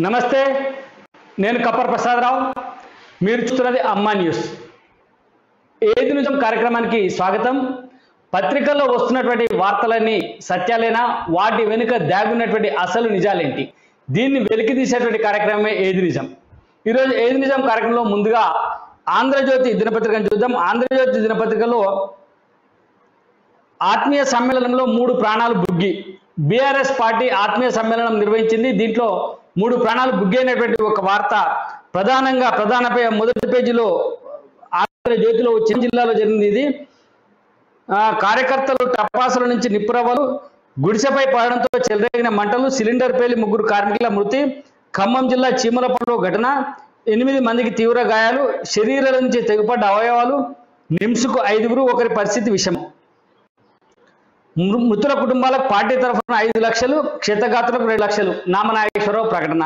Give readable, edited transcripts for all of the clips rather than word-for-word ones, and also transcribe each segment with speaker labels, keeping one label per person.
Speaker 1: నమస్తే, నేను కప్పర్ ప్రసాదరావు. మీరు చూస్తున్నది అమ్మా న్యూస్. ఏది నిజం కార్యక్రమానికి స్వాగతం. పత్రికల్లో వస్తున్నటువంటి వార్తలన్నీ సత్యాలేనా, వాటి వెనుక దాగున్నటువంటి అసలు నిజాలేంటి, దీన్ని వెలికి తీసేటువంటి కార్యక్రమమే ఏది నిజం. ఈరోజు ఏది నిజం కార్యక్రమంలో ముందుగా ఆంధ్రజ్యోతి దినపత్రికను చూద్దాం. ఆంధ్రజ్యోతి దినపత్రికలో ఆత్మీయ సమ్మేళనంలో 3 ప్రాణాలు బుగ్గి. బీఆర్ఎస్ పార్టీ ఆత్మీయ సమ్మేళనం నిర్వహించింది. దీంట్లో 3 ప్రాణాలు బుగ్గైనటువంటి ఒక వార్త ప్రధానంగా మొదటి పేజీలో ఆంధ్రజ్యోతిలో వచ్చిన జిల్లాలో జరిగింది. ఇది కార్యకర్తలు టపాసుల నుంచి నిప్పురవ్వలు, గుడిసెపై పడడంతో చెలరేగిన మంటలు, సిలిండర్ పేలి 3 కార్మికుల మృతి. ఖమ్మం జిల్లా చీమలపల్లిలో ఘటన, 8 మందికి తీవ్ర గాయాలు, శరీరాల నుంచి తెగిపడ్డ అవయవాలు, నిమ్స్కు 5, ఒకరి పరిస్థితి విషమం. మృతుల కుటుంబాలకు పార్టీ తరఫున 5 లక్షలు, క్షతగాత్రులకు 2 లక్షలు. నామనాగేశ్వరరావు ప్రకటన.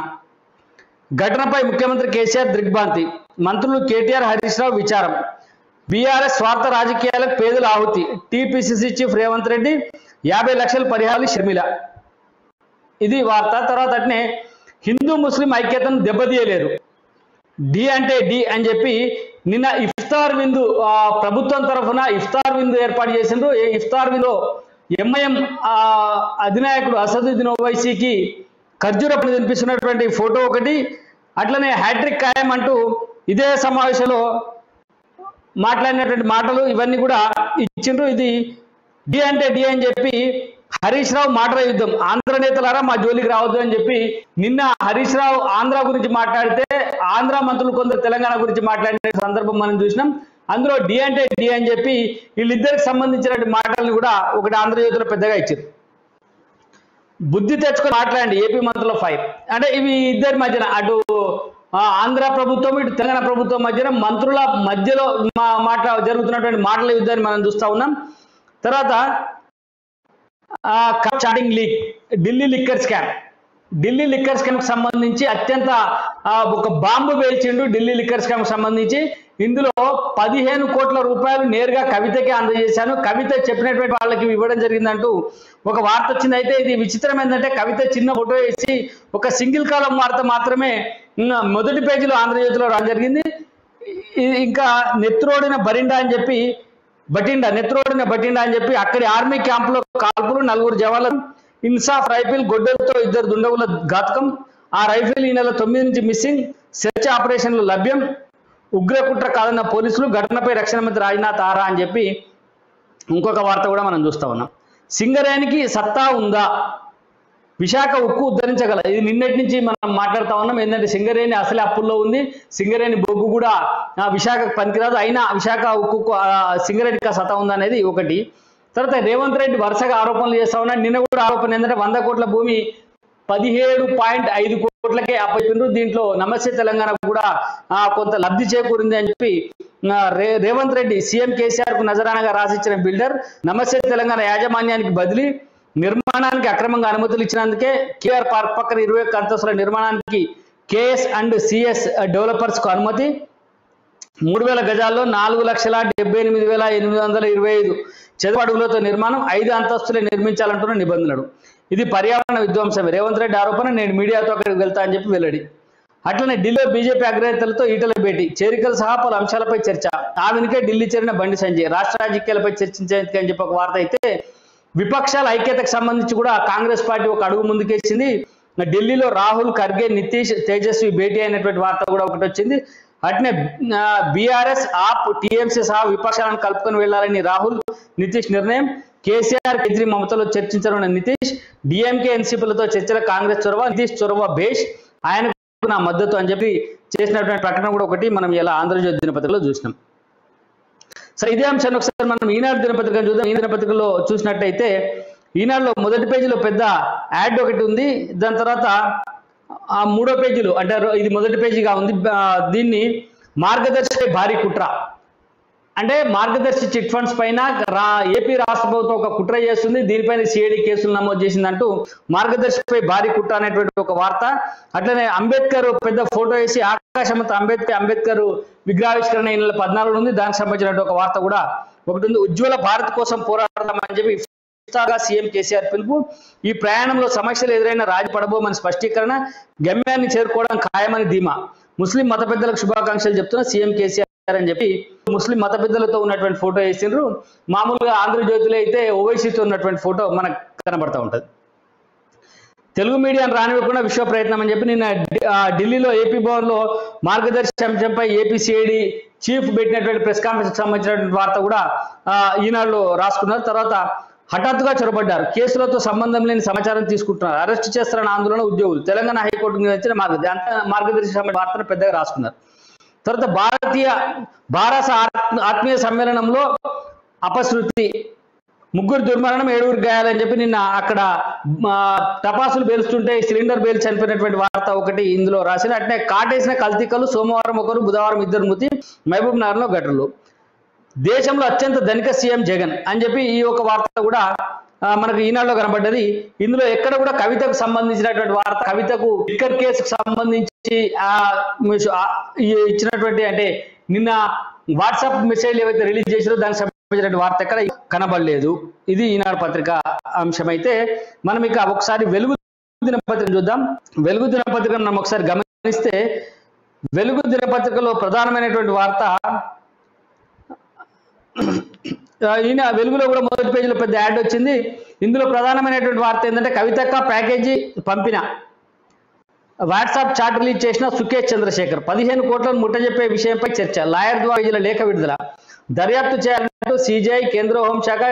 Speaker 1: ఘటనపై ముఖ్యమంత్రి కేసీఆర్ దిగ్భ్రాంతి, మంత్రులు కేటీఆర్, హరీష్ రావు విచారం. బీఆర్ఎస్ స్వార్థ రాజకీయాలకు పేదల ఆహుతి, టీపీసీసీ చీఫ్ రేవంత్ రెడ్డి 50 లక్షలు పరిహారాలు షర్మిల. ఇది వార్త. తర్వాత అట్నే హిందూ ముస్లిం ఐక్యతను దెబ్బతీయలేరు, డి అంటే డి అని చెప్పి నిన్న ఇఫ్తార్ విందు ప్రభుత్వం తరఫున ఇఫ్తార్ విందు ఏర్పాటు చేసిండ్రు. ఈ ఇఫ్తార్ విందులో ఎంఐఎం అధినాయకుడు అసదుద్దీన్ ఓవైసీకి ఖర్జూరప్పుడు తినిపిస్తున్నటువంటి ఫోటో ఒకటి, అట్లనే హ్యాట్రిక్ ఖాయం అంటూ ఇదే సమావేశంలో మాట్లాడినటువంటి మాటలు ఇవన్నీ కూడా ఇచ్చిండ్రు. ఇది డి అంటే డి అని చెప్పి హరీష్ రావు మాటల యుద్ధం. ఆంధ్ర నేతలారా మా జోలికి రావద్దు అని చెప్పి నిన్న హరీష్ రావు ఆంధ్ర గురించి మాట్లాడితే ఆంధ్ర మంత్రులు కొందరు తెలంగాణ గురించి మాట్లాడిన సందర్భం మనం చూసినాం. అందులో డి అంటే డి అని చెప్పి వీళ్ళిద్దరికి సంబంధించిన మాటలను కూడా ఒకటి ఆంధ్రజ్యోతిలో పెద్దగా ఇచ్చారు. బుద్ధి తెచ్చుకొని మాట్లాడండి ఏపీ మంత్రుల ఫైర్ అంటే ఇవి ఇద్దరి మధ్యన, అటు ఆంధ్ర ప్రభుత్వం ఇటు తెలంగాణ ప్రభుత్వం మధ్యన మంత్రుల మధ్యలో జరుగుతున్నటువంటి మాటల యుద్ధాన్ని మనం చూస్తూ ఉన్నాం. తర్వాత chatting leak, Delhi liquor scam. Delhi liquor scam కి సంబంధించి అత్యంత ఒక బాంబు పేల్చిండు ఢిల్లీ లిక్కర్ స్కామ్ కి సంబంధించి. ఇందులో 15 కోట్ల రూపాయలు నేరుగా కవితకే అందజేశాను, కవిత చెప్పినటువంటి వాళ్ళకి ఇవ్వడం జరిగిందంటూ ఒక వార్త వచ్చింది. అయితే ఇది విచిత్రం ఏంటంటే కవిత చిన్న ఫోటో వేసి ఒక సింగిల్ కాలం వార్త మాత్రమే మొదటి పేజీలో ఆంధ్రజ్యోతిలో రావడం జరిగింది. ఇంకా నెత్రోడిన బటిండా అని చెప్పి అక్కడి ఆర్మీ క్యాంపులో కాల్పులు, 4 జవాన్లు. ఇన్సాఫ్ రైఫిల్ గొడ్డలతో 2 దుండగుల ఘాతకం. ఆ రైఫిల్ ఈ నెల 9 నుంచి మిస్సింగ్, సెర్చ్ ఆపరేషన్లు లభ్యం. ఉగ్రకుట్ర కాదన్న పోలీసులు, ఘటనపై రక్షణ మంత్రి రాజ్నాథ్ ఆరా అని చెప్పి ఇంకొక వార్త కూడా మనం చూస్తా ఉన్నాం. సింగరేణికి సత్తా ఉందా, విశాఖ ఉక్కు ఉద్ధరించగల. ఇది నిన్నటి నుంచి మనం మాట్లాడుతూ ఉన్నాం. ఏంటంటే సింగరేణి అసలే అప్పుల్లో ఉంది, సింగరేణి బొగ్గు కూడా విశాఖకు పనికిరాదు, అయినా విశాఖ ఉక్కు సింగరేణికి సత్తా ఉందా అనేది ఒకటి. తర్వాత రేవంత్ రెడ్డి వరుసగా ఆరోపణలు చేస్తా ఉన్నాడు. నిన్న కూడా ఆరోపణ ఏంటంటే 100 కోట్ల భూమి 17.5 కోట్లకే అప్పచెప్పిండ్రు. దీంట్లో నమస్తే తెలంగాణ కూడా కొంత లబ్ధి చేకూరింది అని చెప్పి రేవంత్ రెడ్డి సీఎం కేసీఆర్ కు నజరానగా రాసిచ్చిన బిల్డర్ నమస్తే తెలంగాణ యాజమాన్యానికి బదిలీ. నిర్మాణానికి అక్రమంగా అనుమతులు ఇచ్చినందుకే కేఆర్ పార్క్ పక్కన 21 అంతస్తుల నిర్మాణానికి కేఎస్ అండ్ సిఎస్ డెవలపర్స్ కు అనుమతి. 3000 గజాల్లో 4,78,825 చదరపు అడుగులతో నిర్మాణం, 5 అంతస్తులే నిర్మించాలంటున్న నిబంధనలు. ఇది పర్యావరణ విధ్వంసమే. రేవంత్ రెడ్డి ఆరోపణ, నేను మీడియాతో అక్కడికి వెళ్తా అని చెప్పి వెల్లడి. అట్లనే ఢిల్లీలో బీజేపీ అగ్రనేతలతో ఈటల భేటీ, చేరికలు సహా పలు అంశాలపై చర్చ. ఆ వెనుకే ఢిల్లీ చేరిన బండి సంజయ్, రాష్ట్ర రాజకీయాలపై చర్చించేందుకు అని చెప్పి ఒక వార్త. అయితే విపక్షాల ఐక్యతకు సంబంధించి కూడా కాంగ్రెస్ పార్టీ ఒక అడుగు ముందుకేసింది. ఢిల్లీలో రాహుల్, ఖర్గే, నితీష్, తేజస్వి భేటీ అయినటువంటి వార్త కూడా ఒకటి వచ్చింది. అట్నే బీఆర్ఎస్, ఆప్, టీఎంసీ సహా విపక్షాలను కలుపుకొని వెళ్లాలని రాహుల్, నితీష్ నిర్ణయం. కేసీఆర్, కేజ్రీ, మమతలో చర్చించనున్న నితీష్. డిఎంకే, ఎన్సీపీలతో చర్చల కాంగ్రెస్ చొరవ, నితీష్ చొరవ భేష్, ఆయనకు నా మద్దతు అని చెప్పి చేసినటువంటి ప్రకటన కూడా ఒకటి మనం ఇలా ఆంధ్రజ్యోతి దినపత్రికలో చూసినాం. సరే, ఇదే అంశాన్ని ఒకసారి మనం ఈనాడు దినపత్రికను చూద్దాం. ఈ దినపత్రికలో చూసినట్టయితే ఈనాడులో మొదటి పేజీలో పెద్ద యాడ్ ఒకటి ఉంది. దాని తర్వాత 3వ పేజీలో అంటే ఇది మొదటి పేజీగా ఉంది. దీన్ని మార్గదర్శి భారీ కుట్ర అంటే మార్గదర్శి చిట్ ఫండ్స్ పైన ఏపీ రాష్ట్ర ప్రభుత్వం ఒక కుట్ర చేస్తుంది, దీనిపైన సిఐడి కేసులు నమోదు చేసిందంటూ మార్గదర్శిపై భారీ కుట్ర అనేటువంటి ఒక వార్త. అట్లనే అంబేద్కర్ పెద్ద ఫోటో వేసి ఆకాశమంత అంబేద్కర్ విగ్రహావిష్కరణ ఈ నెల 14 ఉంది, దానికి సంబంధించిన ఒక వార్త కూడా ఒకటి ఉంది. ఉజ్వల భారత్ కోసం పోరాడదామని చెప్పి ఇఫ్తార్గా సీఎం కేసీఆర్ పిలుపు. ఈ ప్రయాణంలో సమస్యలు ఎదురైన రాజీ పడబోమని స్పష్టీకరణ. గమ్యాన్ని చేరుకోవడం ఖాయమని ధీమా. ముస్లిం మత పెద్దలకు శుభాకాంక్షలు చెప్తున్న సీఎం కేసీఆర్ అని చెప్పి ముస్లిం మత పెద్దలతో ఉన్నటువంటి ఫోటో వేసిండ్రు. మామూలుగా ఆంధ్రజ్యోతిలో అయితే ఓవైసీతో ఉన్నటువంటి ఫోటో మనకు కనబడతా ఉంటుంది. తెలుగు మీడియాను రానివ్వకుండా విశ్వ ప్రయత్నం అని చెప్పి నిన్న ఢిల్లీలో ఏపీ భవన్లో మార్గదర్శి అంశంపై ఏపీసీఐడి చీఫ్ పెట్టినటువంటి ప్రెస్ కాన్ఫరెన్స్ సంబంధించినటువంటి వార్త కూడా ఈనాడులో రాసుకున్నారు. తర్వాత హఠాత్తుగా చొరబడ్డారు. కేసులతో సంబంధం లేని సమాచారం తీసుకుంటున్నారు. అరెస్ట్ చేస్తారన్న ఆందోళన ఉద్యోగులు. తెలంగాణ హైకోర్టుకు నిర్వహించిన మార్గదర్శి సంబంధించిన వార్తను పెద్దగా రాసుకున్నారు. తర్వాత భారత ఆత్మీయ సమ్మేళనంలో అపశృతి, 3 దుర్మరణం, 7 గాయాలని చెప్పి నిన్న అక్కడ టపాసులు పేలుస్తుంటే సిలిండర్ పేలి చనిపోయినటువంటి వార్త ఒకటి ఇందులో రాసిన. అట్నే కాటేసిన కల్తీకలు, సోమవారం 1, బుధవారం 2 మృతి, మహబూబ్ నగర్లో ఘటనలు. దేశంలో అత్యంత ధనిక సీఎం జగన్ అని చెప్పి ఈ ఒక వార్త కూడా మనకు ఈనాడులో కనబడ్డది. ఇందులో ఎక్కడ కూడా కవితకు సంబంధించినటువంటి వార్త, కవితకు లిక్కర్ కేసుకు సంబంధించి ఇచ్చినటువంటి అంటే నిన్న వాట్సాప్ మెసేజ్లు ఏవైతే రిలీజ్ చేసారో దానికి సంబంధించినటువంటి వార్త ఎక్కడ కనబడలేదు. ఇది ఈనాడు పత్రిక అంశం. అయితే మనం ఇక ఒకసారి వెలుగు దినపత్రిక చూద్దాం. వెలుగు దినపత్రిక మనం ఒకసారి గమనిస్తే వెలుగు దినపత్రికలో ప్రధానమైనటువంటి వార్త ఈయన వెలుగులో కూడా మొదటి పేజీలో పెద్ద యాడ్ వచ్చింది. ఇందులో ప్రధానమైనటువంటి వార్త ఏంటంటే కవితక్క ప్యాకేజీ పంపిన, వాట్సాప్ చాట్ రిలీజ్ చేసిన సుకేష్ చంద్రశేఖర్, 15 కోట్లను ముట్టజెప్పే విషయంపై చర్చ, లాయర్ ద్వారా లేఖ విడుదల, దర్యాప్తు చేయాలంటూ సిజేఐ, కేంద్ర హోంశాఖ,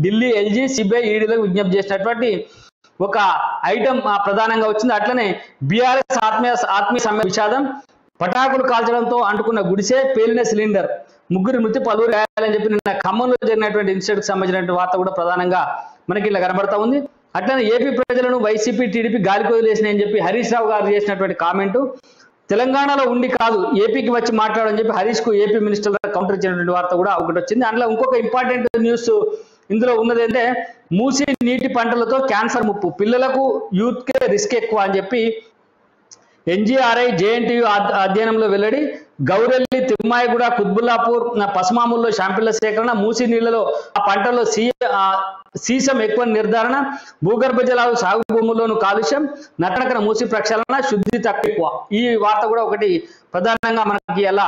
Speaker 1: ఢిల్లీ ఎల్జీ, సిబిఐ, ఈడీలకు విజ్ఞప్తి చేసినటువంటి ఒక ఐటమ్ ప్రధానంగా వచ్చింది. అట్లనే బీఆర్ఎస్ ఆత్మీయ సమ్మె విషాదం, పటాకులు కాల్చడంతో అంటుకున్న గుడిసె, పేలిన సిలిండర్, 3 మృతి, 10 గాయాలని చెప్పి నిన్న ఖమ్మంలో జరిగినటువంటి ఇన్సిడెంట్కి సంబంధించినటువంటి వార్త కూడా ప్రధానంగా మనకి ఇలా కనబడతా ఉంది. అట్లనే ఏపీ ప్రజలను వైసీపీ, టీడీపీ గాలికి వదిలేసినాయని చెప్పి హరీష్ రావు గారు చేసినటువంటి కామెంటు, తెలంగాణలో ఉండి కాదు ఏపీకి వచ్చి మాట్లాడని చెప్పి హరీష్ కు ఏపీ మినిస్టర్ కౌంటర్ ఇచ్చినటువంటి వార్త కూడా ఒకటి వచ్చింది. అందులో ఇంకొక ఇంపార్టెంట్ న్యూస్ ఇందులో ఉన్నది అంటే మూసి నీటి పంటలతో క్యాన్సర్ ముప్పు, పిల్లలకు యూత్కే రిస్క్ ఎక్కువ అని చెప్పి ఎన్జీఆర్ఐ జేఎన్టీయూ అధ్యయనంలో వెల్లడి. గౌరెల్లి, తిమ్మాయిగూడ, కుత్బుల్లాపూర్, పసుమాముల్లో శాంపిళ్ల సేకరణ, మూసి నీళ్లలో ఆ పంటలో సీసం ఎక్కువ నిర్ధారణ, భూగర్భ జలాలు సాగు భూముల్లోనూ కాలుష్యం, నటనకన మూసి ప్రక్షాళన, శుద్ధి తక్కువ. ఈ వార్త కూడా ఒకటి ప్రధానంగా మనకి ఎలా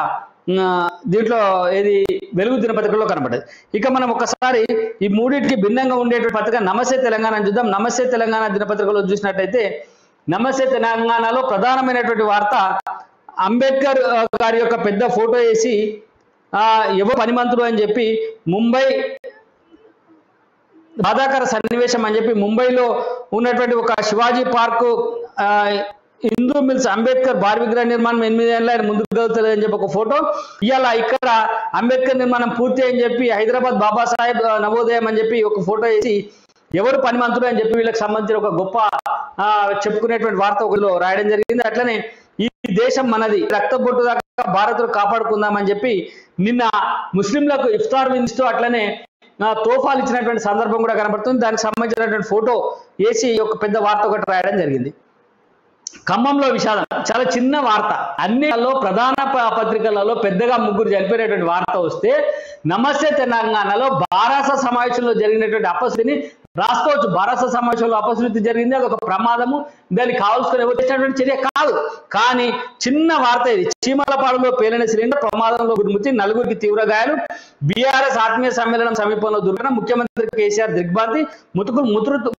Speaker 1: దీంట్లో ఏది వెలుగు దినపత్రికలో కనబడ్డది. ఇక మనం ఒకసారి ఈ మూడింటికి భిన్నంగా ఉండేటువంటి పత్రిక నమస్తే తెలంగాణ చూద్దాం. నమస్తే తెలంగాణ దినపత్రికలో చూసినట్టయితే నమస్తే తెలంగాణలో ప్రధానమైనటువంటి వార్త అంబేద్కర్ గారి యొక్క పెద్ద ఫోటో వేసి ఎవో పని మంత్రులు అని చెప్పి ముంబై బాధాకర సన్నివేశం అని చెప్పి ముంబైలో ఉన్నటువంటి ఒక శివాజీ పార్కు హిందూ మిల్స్ అంబేద్కర్ భారీ విగ్రహ నిర్మాణం 8 ఏళ్ళ ఆయన ముందుకు కలుగుతుంది అని చెప్పి ఒక ఫోటో. ఇవాళ ఇక్కడ అంబేద్కర్ నిర్మాణం పూర్తి అని చెప్పి హైదరాబాద్ బాబాసాహెబ్ నవోదయం అని చెప్పి ఒక ఫోటో వేసి ఎవరు పని మంత్రులు అని చెప్పి వీళ్ళకి సంబంధించిన ఒక గొప్ప చెప్పుకునేటువంటి వార్త ఒకలో రాయడం జరిగింది. అట్లనే ఈ దేశం మనది, రక్తబొట్టు దాకా భారత్ను కాపాడుకుందామని చెప్పి నిన్న ముస్లింలకు ఇఫ్తార్ విందుస్తూ అట్లనే తోఫాలు ఇచ్చినటువంటి సందర్భం కూడా కనబడుతుంది. దానికి సంబంధించినటువంటి ఫోటో వేసి ఒక పెద్ద వార్త ఒకటి రాయడం జరిగింది. ఖమ్మంలో విషాదం, చాలా చిన్న వార్త. అన్నిలో ప్రధాన పత్రికలలో పెద్దగా 3 చనిపోయినటువంటి వార్త వస్తే నమస్తే తెలంగాణలో బారాస సమావేశంలో జరిగినటువంటి అపశృతిని రాసుకోవచ్చు. బారాస సమావేశంలో అపశృతి జరిగింది, అది ఒక ప్రమాదము, దానికి కావాల్సుకుని ఎవరు చేసినటువంటి చర్య కాదు. కానీ చిన్న వార్త ఇది. చీమలపాడులో పేలిన సిలిండర్, ప్రమాదంలో 1 మృతి, 4కి తీవ్ర గాయాలు, బీఆర్ఎస్ ఆత్మీయ సమ్మేళనం సమీపంలో దుర్ఘటన, ముఖ్యమంత్రి కేసీఆర్ దిగ్భ్రాంతి,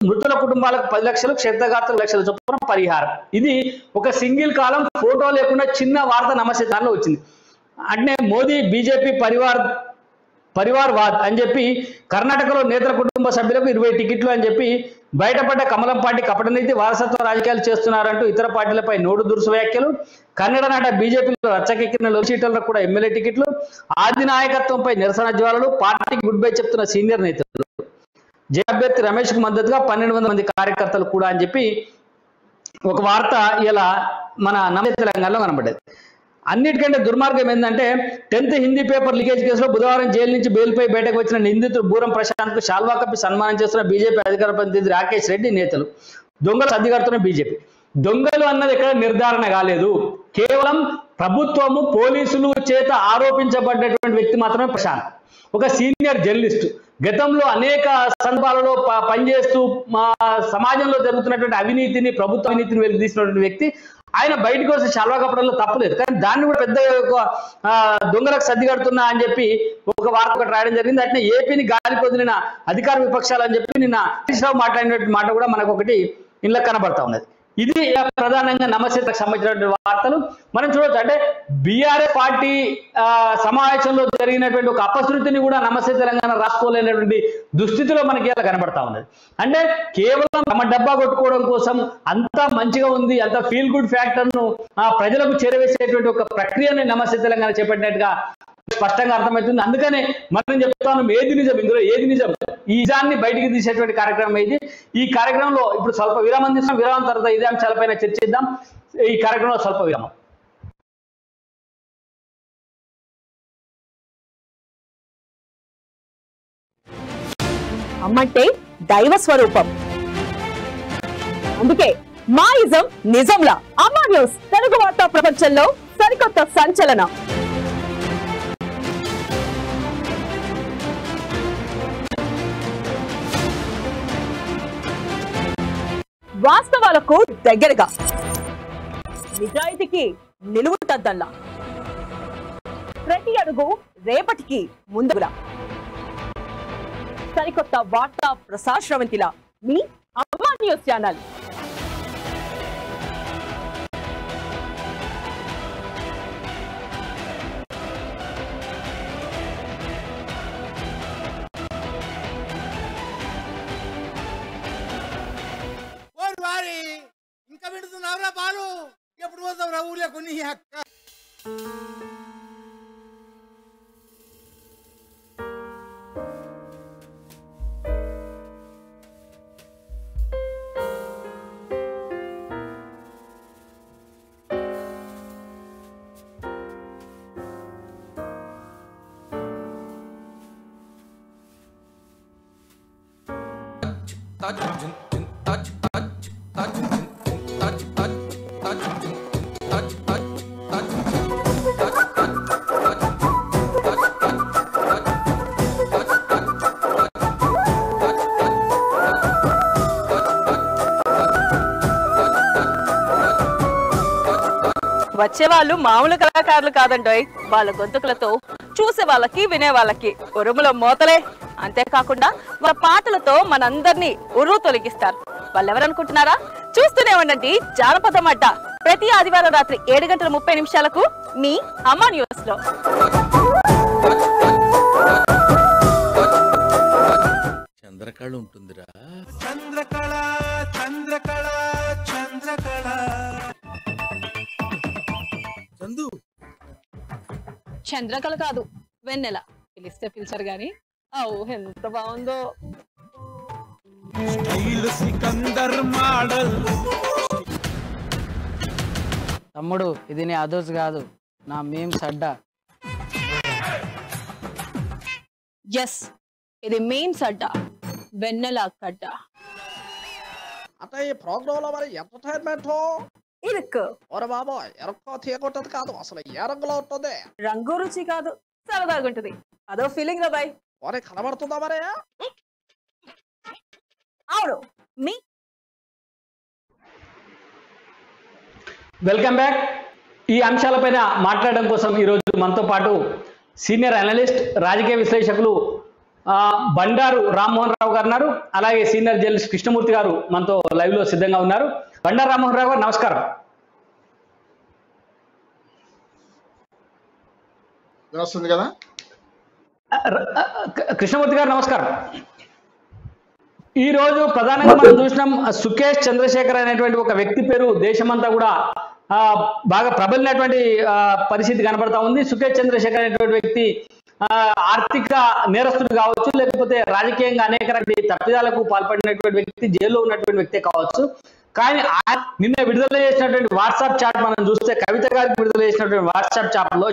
Speaker 1: మృతుల కుటుంబాలకు 10 లక్షలు, క్షేత్రగాత్ర లక్షల చొప్పున పరిహారం. ఇది ఒక సింగిల్ కాలం ఫోటో లేకుండా చిన్న వార్త నమస్తే దానిలో వచ్చింది. అంటే మోదీ బీజేపీ పరివార్ వాద్ అని చెప్పి కర్ణాటకలో నేతల కుటుంబ సభ్యులకు 20 టికెట్లు అని చెప్పి బయటపడ్డ కమలం పార్టీ కపటనీతి, వారసత్వ రాజకీయాలు చేస్తున్నారంటూ ఇతర పార్టీలపై నోటు దురుసు వ్యాఖ్యలు, కన్నడ నాట బీజేపీలో రచ్చకెక్కిన లోక్సీట్లకు కూడా ఎమ్మెల్యే టికెట్లు, ఆది నాయకత్వంపై నిరసన జ్వాలలు, పార్టీకి గుడ్ బై చెప్తున్న సీనియర్ నేతలు, జయ అభ్యర్థి రమేష్ కు మద్దతుగా 1200 మంది కార్యకర్తలు కూడా అని చెప్పి ఒక వార్త ఇలా మన నమస్తే తెలంగాణలో కనబడ్డది. అన్నిటికంటే దుర్మార్గం ఏంటంటే 10th హిందీ పేపర్ లీకేజ్ కేసులో బుధవారం జైలు నుంచి బెయిల్పై బయటకు వచ్చిన నిందితుడు బూరం ప్రశాంత్ కు శాల్వా కప్పి సన్మానం చేస్తున్న బీజేపీ అధికార ప్రతినిధి రాకేష్ రెడ్డి నేతలు. దొంగలు సర్దిగడుతున్న బీజేపీ. దొంగలు అన్నది ఎక్కడ నిర్ధారణ కాలేదు. కేవలం ప్రభుత్వము, పోలీసులు చేత ఆరోపించబడ్డటువంటి వ్యక్తి మాత్రమే ప్రశాంత్, ఒక సీనియర్ జర్నలిస్టు. గతంలో అనేక సందర్భాలలో పనిచేస్తూ సమాజంలో జరుగుతున్నటువంటి అవినీతిని, ప్రభుత్వ అవినీతిని వెలికితీసినటువంటి వ్యక్తి. ఆయన బయటకు వస్తే శాల్వా కప్పడంలో తప్పులేదు, కానీ దాన్ని కూడా పెద్ద దొంగలకు సర్ది కడుతున్నా అని చెప్పి ఒక వార్త ఒకటి రాయడం జరిగింది. అట్నే ఏపీని గాలికి వదిలిన అధికార విపక్షాలు అని చెప్పి నిన్న హరీష్ రావు మాట్లాడినటువంటి మాట కూడా మనకు ఒకటి ఇంట్లో కనబడతా ఉన్నది. ఇది ప్రధానంగా నమశీతకు సంబంధించినటువంటి వార్తలు మనం చూడొచ్చు. అంటే బీఆర్ఎస్ పార్టీ సమావేశంలో జరిగినటువంటి ఒక అపశృతిని కూడా నమస్తే తెలంగాణ రాసుకోలేనటువంటి దుస్థితిలో మనకి ఇలా కనబడతా ఉన్నది. అంటే కేవలం తమ డబ్బా కొట్టుకోవడం కోసం అంతా మంచిగా ఉంది, అంత ఫీల్ గుడ్ ఫ్యాక్టర్ను ప్రజలకు చేరవేసేటువంటి ఒక ప్రక్రియని నమస్తే తెలంగాణ చేపట్టినట్టుగా స్పష్టంగా అర్థమవుతుంది. అందుకనే మనం చెప్తాను ఏది నిజం, ఇందులో ఏది నిజం, ఈ నిజాన్ని బయటికి తీసేటువంటి కార్యక్రమం ఇది. ఈ కార్యక్రమంలో ఇప్పుడు స్వల్ప విరామం తీసుకున్నాం. విరామం తర్వాత ఇదే అంశాలపైన చర్చిద్దాం. ఈ కార్యక్రమంలో స్వల్ప విరామం.
Speaker 2: అమ్మంటే దైవ స్వరూపం. అందుకే మా ఇజం నిజంలా. అమ్మా న్యూస్ తెలుగు వార్తా ప్రపంచంలో సరికొత్త సంచలనం. వాస్తవాలకు దగ్గరగా, నిజాయితీకి నిలువుటద్దల్లా, ప్రతి అడుగు రేపటికి ముందులా, సరికొత్త వార్తా ప్రసారవంతిలా మీ అమ్మా న్యూస్ ఛానల్.
Speaker 3: ఇంకా వింటున్నావురా బాలు, ఎప్పుడు పోతావు రా ఊళ్ళో కొన్ని అక్క.
Speaker 2: వచ్చేవాళ్ళు మామూలు కళాకారులు కాదండోయ్. వాళ్ళ గొంతుకులతో చూసే వాళ్ళకి, వినే వాళ్ళకి ఉరుముల మోతలే. అంతేకాకుండా వాళ్ళ పాటలతో మనందరినీ ఉరువు తొలగిస్తారు. వాళ్ళెవరనుకుంటున్నారా? చూస్తూనే ఉండండి జానపదం అడ్డ. ప్రతి ఆదివారం రాత్రి 7:30 మీ అమ్మా న్యూస్ లో.
Speaker 3: చంద్రకళ ఉంటుందిరా. చంద్రకళ చంద్రకళ చంద్రకళ. చందు
Speaker 2: చంద్రకళ కాదు, వెన్నెల. పిలిస్తే పిలిచారు గాని అవు ఎంత బాగుందో.
Speaker 3: సికందర్ మోడల్.
Speaker 4: తమ్ముడు ఇది నీ అదోస్ కాదు, నా మీమ్స్ అడ్డా.
Speaker 2: ఎస్, ఇది మీమ్స్ అడ్డా, వెన్నెల కడ్డ.
Speaker 5: అంటే ఈ ప్రోగ్రామ్ లో మరి ఎంటర్టైన్మెంట్
Speaker 2: ఇరుక్కు
Speaker 5: ఓరే బాబా, ఎరక్కో తీయకుంటది కాదు, అసలు ఏ రంగులో ఉంటుంది?
Speaker 2: రంగు రుచి కాదు, సరదాగా ఉంటుంది. అదో ఫీలింగ్ రా బాయ్.
Speaker 5: ఓరే కనబడుతుందా మరి?
Speaker 2: అవును, మీ
Speaker 1: వెల్కమ్ బ్యాక్. ఈ అంశాలపైన మాట్లాడడం కోసం ఈరోజు మనతో పాటు సీనియర్ అనలిస్ట్, రాజకీయ విశ్లేషకులు బండారు రామ్మోహన్ రావు గారు ఉన్నారు. అలాగే సీనియర్ జర్నలిస్ట్ కృష్ణమూర్తి గారు మనతో లైవ్ లో సిద్ధంగా ఉన్నారు. బండారు రామ్మోహన్ రావు గారు నమస్కారం.
Speaker 6: వస్తుంది కదా.
Speaker 1: కృష్ణమూర్తి గారు నమస్కారం. ఈ రోజు ప్రధానంగా మనం చూసినాం, సుకేష్ చంద్రశేఖర్ అనేటువంటి ఒక వ్యక్తి పేరు దేశమంతా కూడా బాగా ప్రబలినటువంటి పరిస్థితి కనబడతా ఉంది. సుకేష్ చంద్రశేఖర్ అనేటువంటి వ్యక్తి ఆర్థిక నేరస్తుడు కావచ్చు, లేకపోతే రాజకీయంగా అనేక రకాల తప్పిదాలకు పాల్పడినటువంటి వ్యక్తి, జైల్లో ఉన్నటువంటి వ్యక్తే కావచ్చు. కానీ నిన్న విడుదల చేసినటువంటి వాట్సాప్ చాట్ మనం చూస్తే, కవిత గారికి విడుదల చేసినటువంటి వాట్సాప్ చాట్ లో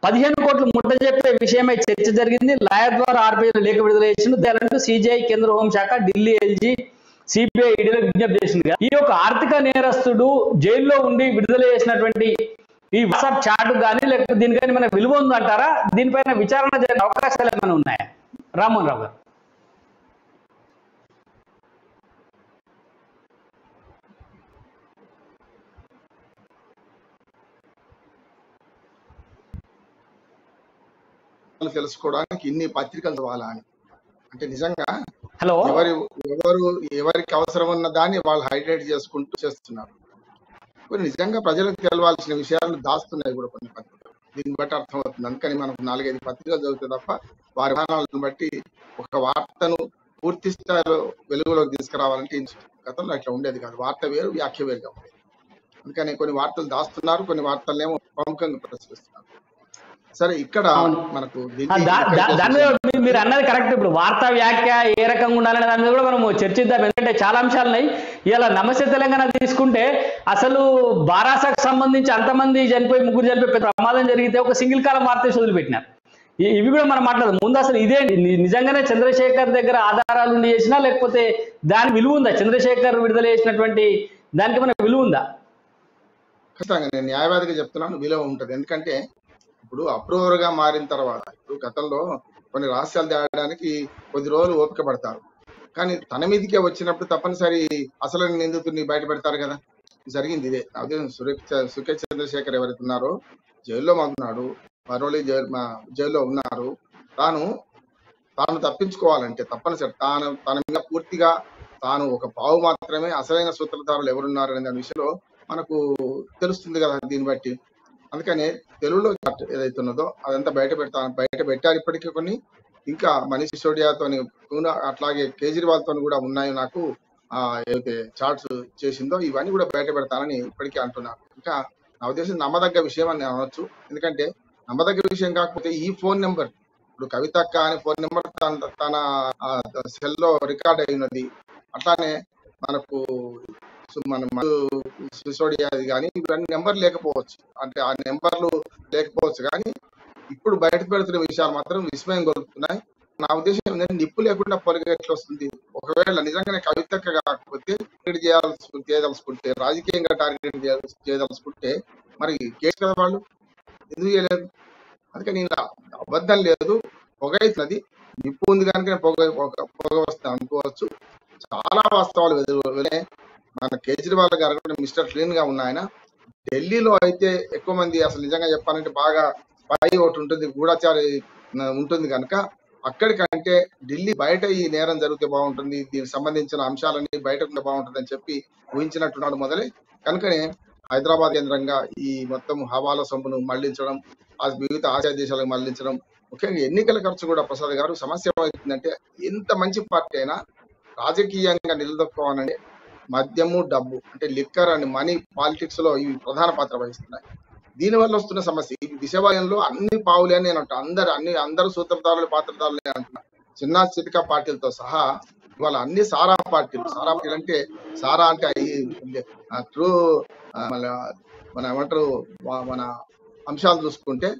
Speaker 1: 15 కోట్లు ముట్ట చెప్పే విషయమై చర్చ జరిగింది. లాయర్ ద్వారా 6 పేజీల లేఖ విడుదల చేసింది. సిజిఐ, కేంద్ర హోంశాఖ, ఢిల్లీ ఎల్జీ, సిబిఐ, ఈడీలకు విజ్ఞప్తి చేసింది. ఈ యొక్క ఆర్థిక నేరస్తుడు జైల్లో ఉండి విడుదల చేసినటువంటి ఈ వాట్సాప్ చాట్ కానీ, లేకపోతే దీనికని మన విలువ ఉందంటారా? దీనిపైన విచారణ జరిగే అవకాశాలు ఏమైనా ఉన్నాయా? రామ్మోహన్ రావు గారు.
Speaker 6: తెలుసుకోవడానికి ఇన్ని పత్రికలు చదవాలా అని. అంటే నిజంగా
Speaker 1: హలో
Speaker 6: ఎవరికి అవసరం ఉన్న దాన్ని వాళ్ళు హైలైట్ చేసుకుంటూ చేస్తున్నారు. కొన్ని నిజంగా ప్రజలకు తెలవాల్సిన విషయాలు దాస్తున్నాయి కూడా కొన్ని పత్రికలు. దీన్ని బట్టి అర్థమవుతుంది. అందుకని మనకు 4-5 పత్రికలు చదివితే తప్ప వారి విధానాలను బట్టి ఒక వార్తను పూర్తి స్థాయిలో వెలుగులోకి తీసుకురావాలంటే గతంలో అట్లా ఉండేది కాదు. వార్త వేరు, వ్యాఖ్య వేరుగా ఉండేది. అందుకని కొన్ని వార్తలు దాస్తున్నారు, కొన్ని వార్తలనేమో ప్రముఖంగా ప్రచురిస్తున్నారు. సరే, ఇక్కడ మనకు
Speaker 1: దాని మీద మీరు అన్నది కరెక్ట్. ఇప్పుడు వార్తా వ్యాఖ్య ఏ రకంగా ఉండాలనే దాని మీద కూడా మనం చర్చిద్దాం. ఎందుకంటే చాలా అంశాలు ఉన్నాయి. ఇలా నమస్తే తెలంగాణ తీసుకుంటే అసలు బారాసాకు సంబంధించి అంతమంది చనిపోయి 3 చనిపోయి పెద్ద ప్రమాదం జరిగితే ఒక సింగిల్ కాలం వార్త వదిలిపెట్టినారు. ఇవి కూడా మనం మాట్లాడదాం. ముందు అసలు ఇదే నిజంగానే చంద్రశేఖర్ దగ్గర ఆధారాలు ఉండి చేసినా, లేకపోతే దాని విలువ ఉందా? చంద్రశేఖర్ విడుదల చేసినటువంటి దానికి మన విలువ ఉందా?
Speaker 6: ఖచ్చితంగా నేను న్యాయవాదిగా చెప్తున్నాను, విలువ ఉంటుంది. ఎందుకంటే ఇప్పుడు అప్రూవర్ గా మారిన తర్వాత, ఇప్పుడు గతంలో కొన్ని రహస్యాలు తేయడానికి కొద్ది రోజులు ఓపిక పడతారు, కానీ తన మీదకే వచ్చినప్పుడు తప్పనిసరి అసలు నిందితుడిని బయట పెడతారు కదా. జరిగింది ఇదే. అదే సుఖేష్ చంద్రశేఖర్ ఎవరైతే ఉన్నారో జైల్లో మాకున్నాడు, మరోలి జైల్లో ఉన్నారు. తాను తప్పించుకోవాలంటే తప్పనిసరి తన మీద పూర్తిగా తాను ఒక పావు మాత్రమే అసలైన సూత్రధారులు ఎవరున్నారు అనే దాని విషయంలో మనకు తెలుస్తుంది కదా దీన్ని బట్టి. అందుకనే తెలుగులో ఏదైతే ఉన్నదో అదంతా బయట పెట్టారు. ఇప్పటికీ కొన్ని ఇంకా మనీష్ సిసోడియాతో, అట్లాగే కేజ్రీవాల్ తో కూడా ఉన్నాయి. నాకు ఏదైతే చార్ట్స్ చేసిందో ఇవన్నీ కూడా బయట పెడతానని ఇప్పటికీ అంటున్నారు. ఇంకా నా ఉద్దేశం నమ్మదగ్గ విషయం అని అనవచ్చు. ఎందుకంటే నమ్మదగ్గ విషయం కాకపోతే ఈ ఫోన్ నెంబర్, ఇప్పుడు కవితక్క అనే ఫోన్ నెంబర్ తన సెల్లో రికార్డ్ అయి ఉన్నది. అట్లానే మనకు సిసోడియాది కానీ ఇవన్నీ నెంబర్ లేకపోవచ్చు, అంటే ఆ నెంబర్లు లేకపోవచ్చు. కానీ ఇప్పుడు బయట పెడుతున్న విషయాలు మాత్రం విస్మయం కొలుపుతున్నాయి. నా ఉద్దేశం ఏంటంటే నిప్పు లేకుండా పొలిగా ఎట్లా వస్తుంది? ఒకవేళ నిజంగానే కవితక్క కాకపోతే చేయదలుచుకుంటే, రాజకీయంగా టార్గెట్ చేయదలుచుకుంటే మరి కేసు కదా వాళ్ళు ఎందుకు చేయలేదు? అందుకని ఇలా అబద్ధం లేదు, పొగ అవుతున్నది. నిప్పు ఉంది కనుక పొగ వస్తుంది అనుకోవచ్చు. చాలా వాస్తవాలు మన కేజ్రీవాల్ గారు కూడా మిస్టర్ క్లీన్ గా ఉన్న ఆయన. ఢిల్లీలో అయితే ఎక్కువ మంది అసలు నిజంగా చెప్పాలంటే బాగా పై ఒకటి ఉంటుంది, గూఢచారి ఉంటుంది కనుక అక్కడికంటే ఢిల్లీ బయట ఈ నేరం జరిగితే బాగుంటుంది, దీనికి సంబంధించిన అంశాలన్నీ బయటకు బాగుంటుంది అని చెప్పి ఊహించినట్టున్నాడు మొదలై. కనుకనే హైదరాబాద్ కేంద్రంగా ఈ మొత్తం హవాలా సొమ్మును మళ్లించడం, వివిధ ఆసియా దేశాలకు మళ్లించడం, ముఖ్యంగా ఎన్నికల ఖర్చు కూడా ప్రసాద్ గారు సమస్య ఏమవుతుందంటే ఎంత మంచి పార్టీ అయినా రాజకీయంగా నిలదొక్కోవాలంటే మద్యము, డబ్బు అంటే లిక్కర్ అండ్ మనీ పాలిటిక్స్ లో ఇవి ప్రధాన పాత్ర వహిస్తున్నాయి. దీనివల్ల వస్తున్న సమస్య ఈ విషవాయంలో అన్ని పావులే అని నేను అంటున్నా. అందరూ సూత్రధారులు, పాత్రధారులే అంటున్నా. చిన్న చితిక పార్టీలతో సహా ఇవాళ అన్ని సారా పార్టీలు అంటే సారా అంటే ట్రూ మన ఏమంటారు మన అంశాలు చూసుకుంటే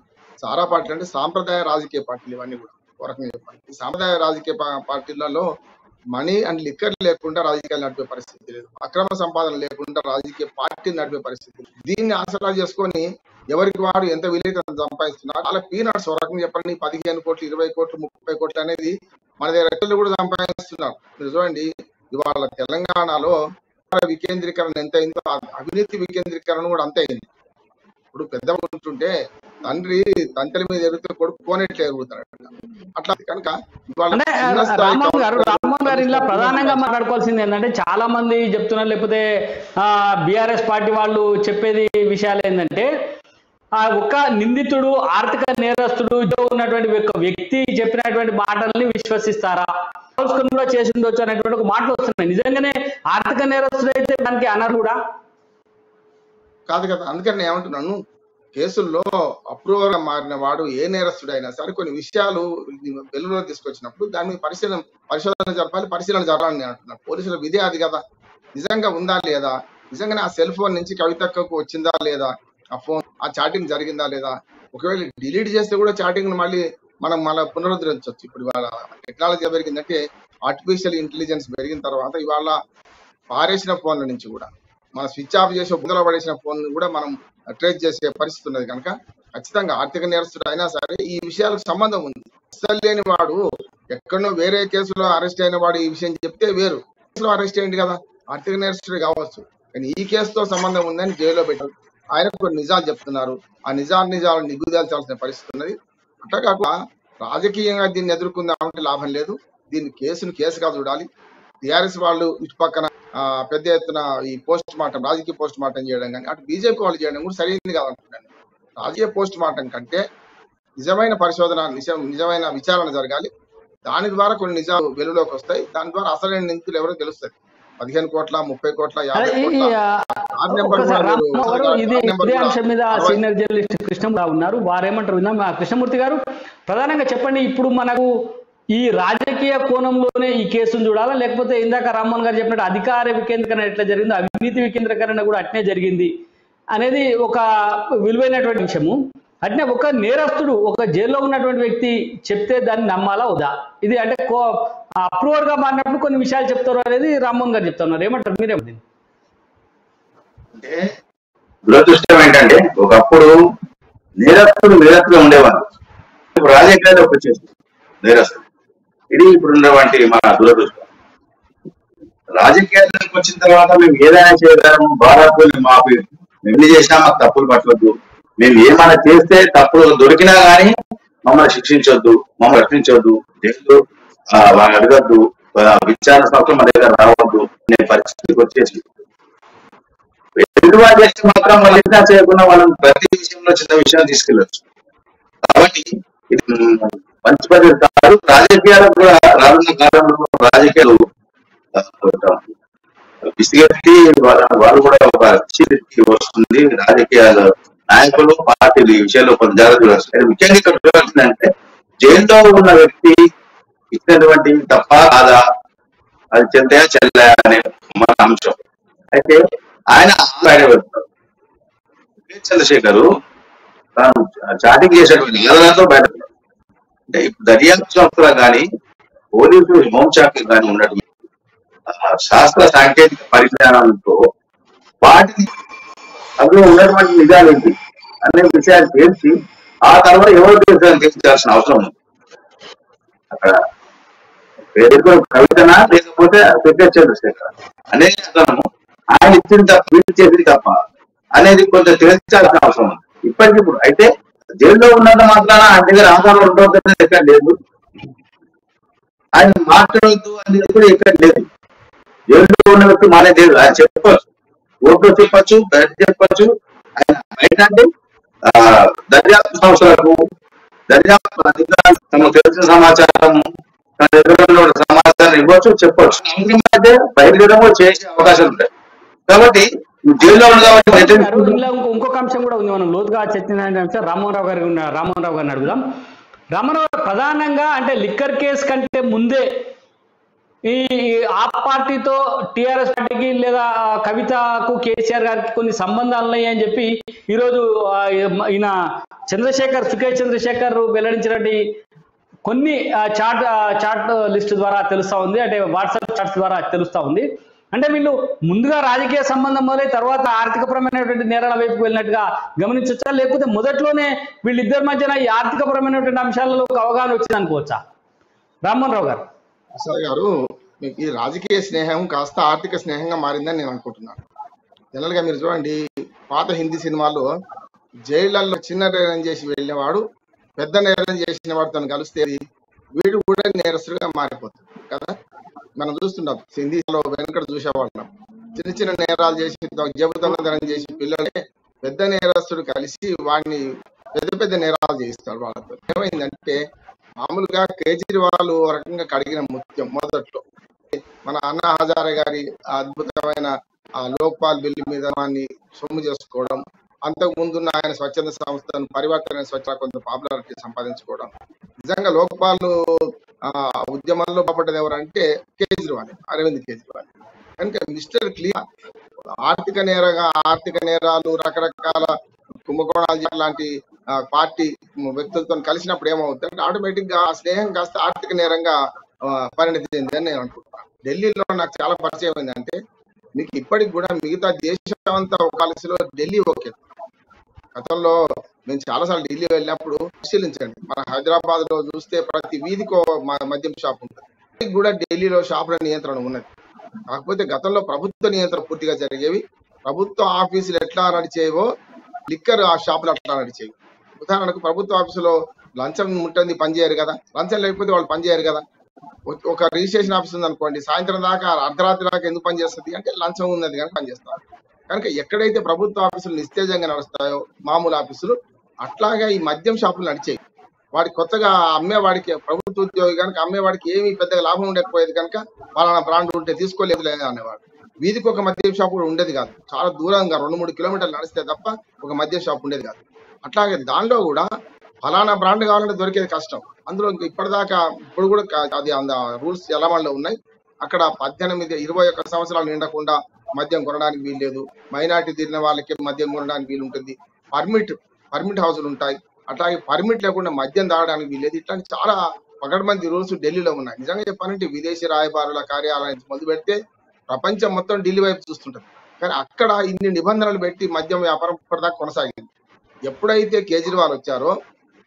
Speaker 6: సారా పార్టీలు అంటే సాంప్రదాయ రాజకీయ పార్టీలు. ఇవన్నీ కూడా ఒక రకంగా చెప్పాలి. ఈ సాంప్రదాయ రాజకీయ పార్టీలలో మనీ అండ్ లిక్కర్ లేకుండా రాజకీయాలు నడిపే పరిస్థితి లేదు, అక్రమ సంపాదన లేకుండా రాజకీయ పార్టీ నడిపే పరిస్థితి. దీన్ని ఆసరా చేసుకొని ఎవరికి వాడు ఎంత విలేత సంపాదిస్తున్నారు. అలా పీనట్స్ ఒక రకంగా చెప్పండి, 15 కోట్లు, 20 కోట్లు, 30 కోట్లు అనేది మన దగ్గర కూడా సంపాదిస్తున్నారు. మీరు చూడండి, ఇవాళ తెలంగాణలో వికేంద్రీకరణ ఎంత అయిందో అవినీతి వికేంద్రీకరణ కూడా అంతే అయింది. ఇప్పుడు పెద్ద ఉంటుంటే తండ్రి తంతెల మీద ఎరుగుతే కొడుకు కోనేట్లు ఎరుగుతాడు. అట్లా కనుక
Speaker 1: రామ్మోహన్ గారు ఇలా ప్రధానంగా మాట్లాడుకోవాల్సింది ఏంటంటే చాలా మంది చెప్తున్నారు, లేకపోతే బీఆర్ఎస్ పార్టీ వాళ్ళు చెప్పేది విషయాలు ఏంటంటే ఒక నిందితుడు ఆర్థిక నేరస్తుడు ఉన్నటువంటి వ్యక్తి చెప్పినటువంటి మాటల్ని విశ్వసిస్తారా, కూడా చేసి ఉండొచ్చు అనేటువంటి ఒక మాటలు వస్తున్నాయి. నిజంగానే ఆర్థిక నేరస్తుడు అయితే దానికి అనర్హుడా?
Speaker 6: కాదు కదా. అందుకని నేను ఏమంటున్నాను, కేసుల్లో అప్రూవర్ గా మారిన వాడు ఏ నేరస్తుడైనా సరే కొన్ని విషయాలు వెలుగులో తీసుకొచ్చినప్పుడు దాని మీద పరిశోధన జరపాలి, పరిశీలన జరపాలని నేను అంటున్నాను. పోలీసుల విధి అది కదా. నిజంగా ఉందా లేదా, నిజంగానే ఆ సెల్ ఫోన్ నుంచి కవితక్కకు వచ్చిందా లేదా, ఆ చాటింగ్ జరిగిందా లేదా, ఒకవేళ డిలీట్ చేస్తే కూడా చాటింగ్ మళ్ళీ పునరుద్ధరించవచ్చు. ఇప్పుడు ఇవాళ టెక్నాలజీ పెరిగిందంటే, ఆర్టిఫిషియల్ ఇంటెలిజెన్స్ పెరిగిన తర్వాత ఇవాళ పారేసిన ఫోన్ల నుంచి కూడా మన స్విచ్ ఆఫ్ చేసి బుద్ధలో పడేసిన ఫోన్ కూడా మనం ట్రేస్ చేసే పరిస్థితి ఉన్నది. కనుక ఖచ్చితంగా ఆర్థిక నేరస్తుడు అయినా సరే ఈ విషయాలకు సంబంధం ఉంది. అసలు లేని వాడు ఎక్కడో వేరే కేసులో అరెస్ట్ అయిన వాడు ఈ విషయం చెప్తే వేరు, కేసులో అరెస్ట్ అయ్యింది కదా, ఆర్థిక నేరస్తుడు కావచ్చు. కానీ ఈ కేసుతో సంబంధం ఉందని జైల్లో పెట్టారు. ఆయన కొన్ని నిజాలు చెప్తున్నారు, ఆ నిజాలను నిగ్గుదేల్చాల్సిన పరిస్థితి ఉన్నది. అట్లా కాకుండా రాజకీయంగా దీన్ని ఎదుర్కొందామంటే లాభం లేదు. దీన్ని కేసుగా చూడాలి. టిఆర్ఎస్ వాళ్ళు ఇటు పక్కన పెద్ద ఎత్తున ఈ రాజకీయ పోస్ట్ మార్టం చేయడం కానీ అటు బీజేపీ వాళ్ళు చేయడం కూడా సరైనది కాదంటున్నాను. రాజకీయ పోస్ట్ మార్టం కంటే నిజమైన పరిశోధన, నిజమైన విచారణ జరగాలి. దాని ద్వారా కొన్ని నిజాలు వెలుగులోకి వస్తాయి. దాని ద్వారా అసలైన నిందితులు ఎవరో తెలుస్తుంది. 15 కోట్ల, 30 కోట్ల, 50 కోట్ల
Speaker 1: ఇదే అంశం మీద సీనియర్ జర్నలిస్ట్ కృష్ణమూర్తి ఉన్నారు. వారేమంటారు విందాం. కృష్ణమూర్తి గారు, ప్రధానంగా చెప్పండి, ఇప్పుడు మనకు ఈ రాజకీయ కోణంలోనే ఈ కేసును చూడాలా, లేకపోతే ఇందాక రామ్మోహన్ గారు చెప్పినట్టు అధికార వికేంద్రీకరణ ఎట్లా జరిగిందో అవినీతి వికేంద్రీకరణ కూడా అట్నే జరిగింది అనేది ఒక విలువైనటువంటి విషయము. అట్నే ఒక నేరస్తుడు, ఒక జైల్లో ఉన్నటువంటి వ్యక్తి చెప్తే దాన్ని నమ్మాలా వద్దా? ఇది అంటే అప్రూవర్ గా మారినప్పుడు కొన్ని విషయాలు చెప్తారు అనేది రామ్మోహన్ గారు చెప్తున్నారు. ఏమంటారు మీరేమంది?
Speaker 7: అంటే దురదృష్టం ఏంటంటే ఒకప్పుడు నేరస్తులుగా ఉండేవాళ్ళు, ఇప్పుడు రాజకీయాల్లోకి వచ్చేసి నేరస్తులు. ఇది ఇప్పుడు ఉన్నటువంటి మా దురదృష్టం. రాజకీయాల్లోకి వచ్చిన తర్వాత మేము ఏదైనా చేయగలము, బాధాపుల్ని మాకు మేము చేసినా మాకు తప్పులు పట్టవద్దు, మేము ఏమైనా చేస్తే తప్పులు దొరికినా కానీ మమ్మల్ని శిక్షించొద్దు, మమ్మల్ని రక్షించొద్దు, జైలు అడగద్దు, విచారణ సంస్థలు మన దగ్గర రావద్దు అనే పరిస్థితికి వచ్చేసి ఎదురువాడు చేస్తే మాత్రం వాళ్ళు ఇంకా చేయకుండా వాళ్ళని ప్రతి విషయంలో చిన్న విషయాన్ని తీసుకెళ్ళచ్చు. కాబట్టి మంచి పద్ధతి కాదు. రాజకీయాలకు కూడా రానున్న కాలంలో రాజకీయాలు విసిగెత్తి వాళ్ళు కూడా ఒక స్థితికి వస్తుంది. రాజకీయాల నాయకులు, పార్టీలు ఈ విషయంలో కొంత జాగ్రత్తలు వస్తాయి. ముఖ్యంగా ఇక్కడ చూడాల్సిందంటే జైల్లో ఉన్న వ్యక్తి ఇచ్చినటువంటి తప్ప కాదా, అది చెల్లయా అనే మన అంశం. అయితే ఆయన బయటపెడతారు. చంద్రశేఖర్ తాను చాటింగ్ చేసేటువంటి ఆధారాలతో బయటపడతారు. అంటే ఇప్పుడు దర్యాప్తు సంస్థలు కానీ పోలీసు హోంశాఖలు కానీ ఉన్నటువంటి శాస్త్ర సాంకేతిక పరిజ్ఞానంతో వాటిని అందులో ఉన్నటువంటి నిజాలు ఏంటి అనే విషయాలు తెలిసి ఆ తర్వాత ఎవరు తెలిసించాల్సిన అవసరం ఉంది. అక్కడ కవితనా లేకపోతే పెద్ద చంద్రశేఖర్ అనేది అతను ఆయన ఇచ్చింది తప్ప, వీళ్ళు చేసింది తప్ప అనేది కొంచెం తెలిసాల్సిన అవసరం ఉంది ఇప్పటికిప్పుడు. అయితే జైల్లో ఉన్నంత మాత్రాన ఆయన దగ్గర ఆధారం ఉండవద్దు అనేది ఎక్కడ లేదు, ఆయన మాట్లాడవద్దు అనేది కూడా ఎక్కడ లేదు. జైల్లో ఉన్న వ్యక్తి మానేది ఆయన చెప్పచ్చు, ఓట్లు చెప్పచ్చు, బయట చెప్పచ్చు. ఆయన బయట అంటే దర్యాప్తు సంస్థలకు, దర్యాప్తు అధికారులకు తమకు తెలిసిన సమాచారం, తన దగ్గర సమాచారం ఇవ్వచ్చు, చెప్పచ్చు. అయితే బయటకు కూడా చేసే అవకాశాలు ఉంటాయి. కాబట్టి జైల్లో
Speaker 1: ఇంకొక అంశం కూడా ఉంది, మనం లోతుగా చర్చించిన రామ్మోహన్ రావు గారిని అడుగుదాం. రామ్మోహన్ రావు ప్రధానంగా అంటే లిక్కర్ కేసు కంటే ముందే ఈ ఆ పార్టీతో టిఆర్ఎస్ పార్టీకి లేదా కవితకు కేసీఆర్ గారికి కొన్ని సంబంధాలు ఉన్నాయి అని చెప్పి ఈరోజు ఈయన సుకే చంద్రశేఖర్ వెల్లడించినటువంటి కొన్ని చాట్ లిస్ట్ ద్వారా తెలుస్తా ఉంది, అంటే వాట్సాప్ చాట్స్ ద్వారా తెలుస్తా ఉంది. అంటే వీళ్ళు ముందుగా రాజకీయ సంబంధం మొదలై తర్వాత ఆర్థికపరమైనటువంటి నేరాల వైపుకు వెళ్ళినట్టుగా గమనించవచ్చా, లేకపోతే మొదట్లోనే వీళ్ళిద్దరి మధ్యన ఈ ఆర్థికపరమైనటువంటి అంశాలలో అవగాహన వచ్చింది అనుకోవచ్చా? రామ్మోహన్ రావు గారు.
Speaker 6: గారు, మీకు ఈ రాజకీయ స్నేహం కాస్త ఆర్థిక స్నేహంగా మారిందని నేను అనుకుంటున్నాను. జనరల్ గా మీరు చూడండి, పాత హిందీ సినిమాల్లో జైళ్లలో చిన్న నేరం చేసి వెళ్ళినవాడు పెద్ద నేరం చేసిన వాడితో కలిస్తే వీడు కూడా నేరస్తుడిగా మారిపోతుంది కదా. మనం చూస్తున్నాం హిందీలో వెనకడ చూసేవాళ్ళం, చిన్న చిన్న నేరాలు చేసి జబుదొంగతనం చేసి పిల్లలే పెద్ద నేరస్తుడు కలిసి వాడిని పెద్ద పెద్ద నేరాలు చేయిస్తాడు. వాళ్ళతో ఏమైందంటే మామూలుగా కేజ్రీవాల్ ఒక రకంగా కడిగిన ముత్యం. మొదట్లో మన అన్నా హజారే గారి అద్భుతమైన లోక్పాల్ బిల్లు మీద వాడిని సొమ్ము చేసుకోవడం, అంతకు ముందున్న ఆయన స్వచ్ఛంద సంస్థను పరివర్తన స్వచ్ఛ కొంత పాపులారిటీ సంపాదించుకోవడం. నిజంగా లోక్పాల్ ఉద్యమంలో పడ్డది ఎవరంటే కేజ్రీవాల్, అరవింద్ కేజ్రీవాల్. కనుక మిస్టర్ క్లియర్ ఆర్థిక నేరాలు, రకరకాల కుంభకోణాలు లాంటి పార్టీ వ్యక్తులతో కలిసినప్పుడు ఏమవుతుందంటే ఆటోమేటిక్ గా ఆ స్నేహం కాస్త ఆర్థిక నేరంగా పరిణతి చెందిందని నేను అనుకుంటున్నాను. ఢిల్లీలో నాకు చాలా పరిచయం ఏంటంటే మీకు ఇప్పటికి కూడా మిగతా దేశం అంతా ఒక పాలసీలో ఢిల్లీ ఓకే. గతంలో మేము చాలాసార్లు ఢిల్లీ వెళ్ళినప్పుడు పరిశీలించండి, మన హైదరాబాద్ లో చూస్తే ప్రతి వీధికో మద్యం షాప్ ఉంటుంది. కూడా ఢిల్లీలో షాపుల నియంత్రణ ఉన్నది. కాకపోతే గతంలో ప్రభుత్వ నియంత్రణ పూర్తిగా జరిగేవి. ప్రభుత్వ ఆఫీసులు ఎట్లా నడిచేవో లిక్కర్ ఆ షాపులు అట్లా నడిచేవి. ఉదాహరణకు ప్రభుత్వ ఆఫీసులో లంచం ఉంటుంది పని చేయరు కదా, లంచం లేకపోతే వాళ్ళు పని చేయరు కదా. ఒక రిజిస్ట్రేషన్ ఆఫీస్ ఉంది అనుకోండి, సాయంత్రం దాకా అర్ధరాత్రి దాకా ఎందుకు పనిచేస్తుంది అంటే లంచం ఉన్నది కానీ పనిచేస్తారు. కనుక ఎక్కడైతే ప్రభుత్వ ఆఫీసులు నిస్తేజంగా నడుస్తాయో మామూలు ఆఫీసులు, అట్లాగా ఈ మద్యం షాపులు నడిచేవి. వాడికి కొత్తగా అమ్మేవాడికి ప్రభుత్వ ఉద్యోగి కనుక అమ్మేవాడికి ఏమి పెద్దగా లాభం ఉండకపోయేది కనుక వాళ్ళ బ్రాండ్ ఉంటే తీసుకోలేదు లేదా అనేవాడు. వీధికి ఒక మద్యం షాప్ కూడా ఉండేది కాదు, చాలా దూరంగా 2-3 కిలోమీటర్లు నడిస్తే తప్ప ఒక మద్యం షాప్ ఉండేది కాదు. అట్లాగే దానిలో కూడా ఫలానా బ్రాండ్ కావాలంటే దొరికేది కష్టం. అందులో ఇప్పటిదాకా ఇప్పుడు కూడా అది రూల్స్ ఎలమల్లో ఉన్నాయి. అక్కడ 18-21 సంవత్సరాలు నిండకుండా మద్యం కొనడానికి వీలు లేదు. మైనార్టీ తీరిన వాళ్ళకి మద్యం కొనడానికి వీలు ఉంటుంది. పర్మిట్ హౌసులు ఉంటాయి. అట్లాగే పర్మిట్ లేకుండా మద్యం తాగడానికి వీల్లేదు. ఇట్లాంటి చాలా పకడ్బందీ రూల్స్ ఢిల్లీలో ఉన్నాయి. నిజంగా చెప్పాలంటే విదేశీ రాయబారుల కార్యాలయం మొదలు పెడితే ప్రపంచం మొత్తం ఢిల్లీ వైపు చూస్తుంటది. కానీ అక్కడ ఇన్ని నిబంధనలు పెట్టి మద్యం వ్యాపారం ఇప్పటిదాకా కొనసాగింది. ఎప్పుడైతే కేజ్రీవాల్ వచ్చారో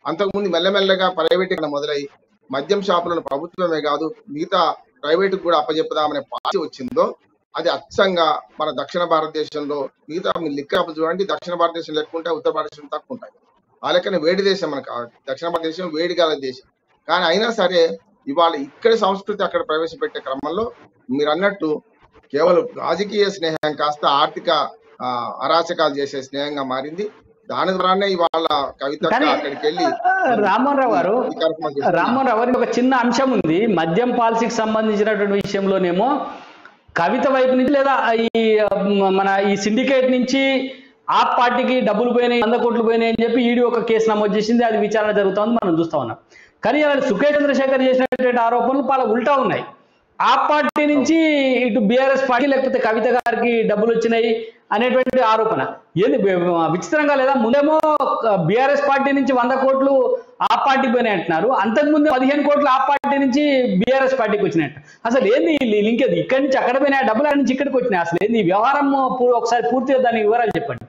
Speaker 6: అంతకుముందు మెల్లమెల్లగా ప్రైవేటీకరణ మొదలై మద్యం షాపులను ప్రభుత్వమే కాదు మిగతా ప్రైవేటుకు కూడా అప్పచెప్పుదామనే పార్టీ వచ్చిందో అది అచ్చంగా మన దక్షిణ భారతదేశంలో మిగతా లిక్కర్ షాపులు చూడండి, దక్షిణ భారతదేశం లెక్క ఉంటాయి, ఉత్తర భారతదేశం తక్కువ ఉంటాయి. ఆ లెక్కన వేడి దేశం మనకు దక్షిణ భారతదేశం వేడిగాల దేశం. కానీ అయినా సరే ఇవాళ ఇక్కడి సంస్కృతి అక్కడ ప్రవేశపెట్టే క్రమంలో మీరు అన్నట్టు కేవలం రాజకీయ స్నేహం కాస్త ఆర్థిక అరాచకాలు చేసే స్నేహంగా మారింది. దాని ద్వారానే ఇవాళ కవిత అక్కడికి వెళ్ళి
Speaker 1: రామ్మోహన్ రావు గారు ఒక చిన్న అంశం ఉంది. మద్యం పాలసీకి సంబంధించినటువంటి విషయంలోనేమో కవిత వైపు నుంచి లేదా ఈ సిండికేట్ నుంచి ఆ పార్టీకి డబ్బులు పోయినాయి, 100 కోట్లు పోయినాయి అని చెప్పి ఈడీ ఒక కేసు నమోదు చేసింది. అది విచారణ జరుగుతుంది, మనం చూస్తా ఉన్నాం. కానీ సుఖేష్ చంద్రశేఖర్ చేసినటువంటి ఆరోపణలు చాలా ఉల్టా ఉన్నాయి. ఆ పార్టీ నుంచి ఇటు బీఆర్ఎస్ పార్టీ లేకపోతే కవిత గారికి డబ్బులు వచ్చినాయి అనేటువంటి ఆరోపణ ఏంది విచిత్రంగా లేదా? ముందేమో బీఆర్ఎస్ పార్టీ నుంచి 100 కోట్లు ఆ పార్టీకి పోయినాయి అంటున్నారు, అంతకుముందు 15 కోట్లు ఆ పార్టీ నుంచి బీఆర్ఎస్ పార్టీకి వచ్చినట్టు. అసలు ఏంది లింక్? అది ఇక్కడి నుంచి అక్కడ పోయినా డబ్బులు అక్కడి నుంచి ఇక్కడికి వచ్చినాయి. అసలు ఏంది వ్యవహారం? ఒకసారి పూర్తిగా దాని వివరాలు చెప్పండి.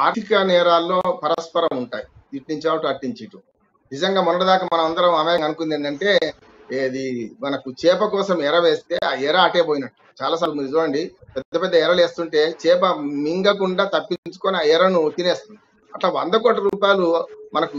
Speaker 6: ఆర్థిక నేరాల్లో పరస్పరం ఉంటాయి, ఇటు నుంచి అటు అటు నుంచి ఇటు. నిజంగా మొన్నటిదాకా మనం అందరం అమాయంగా అనుకుంది ఏంటంటే ఏది మనకు చేప కోసం ఎర వేస్తే ఆ ఎర అటే పోయినట్టు. చాలాసార్లు మీరు చూడండి, పెద్ద పెద్ద ఎరలు వేస్తుంటే చేప మింగకుండా తప్పించుకొని ఆ ఎరను తినేస్తుంది. అట్లా 100 కోట్ల రూపాయలు మనకు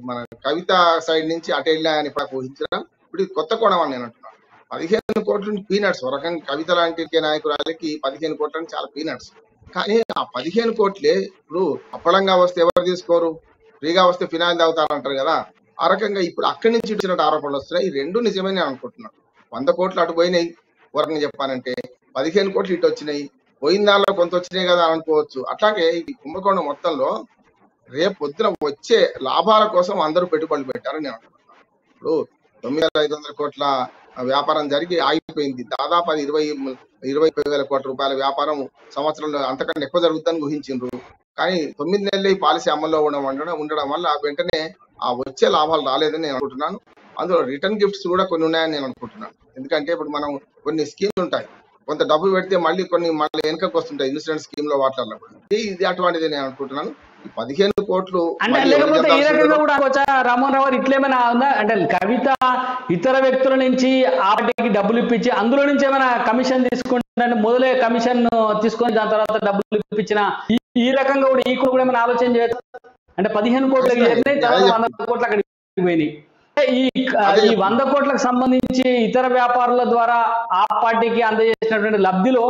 Speaker 6: మన కవిత సైడ్ నుంచి అటు వెళ్ళాయని ఇప్పుడు ఊహించడం ఇప్పుడు కొత్త కోణం అని నేను అంటున్నాను. 15 కోట్లు పీనట్స్. ఒక రకంగా కవిత లాంటి నాయకురాలకి 15 కోట్లు చాలా పీనట్స్. కానీ ఆ 15 కోట్లే ఇప్పుడు అప్పలంగా వస్తే ఎవరు తీసుకోరు, ఫ్రీగా వస్తే ఫినాయిల్ తాగుతారంటారు కదా. ఆ రకంగా ఇప్పుడు అక్కడి నుంచి ఇచ్చినట్టు ఆరోపణలు వస్తున్నాయి. ఈ రెండు నిజమే నేను అనుకుంటున్నాను. 100 కోట్లు అటు పోయినాయి, ఒక రకంగా చెప్పానంటే 15 కోట్లు ఇటు వచ్చినాయి. పోయిన దానిలో కొంత వచ్చినాయి కదా అనుకోవచ్చు. అట్లాగే ఈ కుంభకోణం మొత్తంలో రేపు పొద్దున వచ్చే లాభాల కోసం అందరూ పెట్టుబడులు పెట్టారని నేను అనుకుంటున్నాను. ఇప్పుడు 9,500 కోట్ల వ్యాపారం జరిగి ఆగిపోయింది. దాదాపు అది 20,000 కోట్ల రూపాయల వ్యాపారం సంవత్సరంలో అంతకంటే ఎక్కువ జరుగుతుందని ఊహించిండ్రు. కానీ 9 నెలలు ఈ పాలసీ అమల్లో ఉండడం వల్ల వెంటనే ఆ వచ్చే లాభాలు రాలేదని నేను అనుకుంటున్నాను. అందులో రిటర్న్ గిఫ్ట్స్ కూడా కొన్ని ఉన్నాయని నేను అనుకుంటున్నాను. ఎందుకంటే ఇప్పుడు మనం కొన్ని స్కీమ్లు ఉంటాయి, కొంత డబ్బు పెడితే మళ్ళీ వెనకకు వస్తుంటాయి ఇన్సూరెన్స్ స్కీమ్ లో వాటిల్లో. ఇది అటువంటిది నేను అనుకుంటున్నాను. 15 కోట్లు
Speaker 1: అంటే లేకపోతే ఈ రకంగా కూడా రామ్మోహన్ రావు ఇట్లేమైనా ఉందా అంటే కవిత ఇతర వ్యక్తుల నుంచి ఆ పార్టీకి డబ్బులు ఇప్పించి అందులో నుంచి ఏమైనా కమిషన్ తీసుకుంటే మొదలే కమిషన్ తీసుకొని దాని తర్వాత డబ్బులు ఇప్పించిన ఈ రకంగా కూడా ఈ కూడా ఏమైనా ఆలోచన చేయొచ్చు అంటే 15 కోట్లకి 100 కోట్లు అక్కడికి పోయినాయి. ఈ 100 కోట్లకు సంబంధించి ఇతర వ్యాపారుల ద్వారా ఆ పార్టీకి అందజేసినటువంటి లబ్ధిలో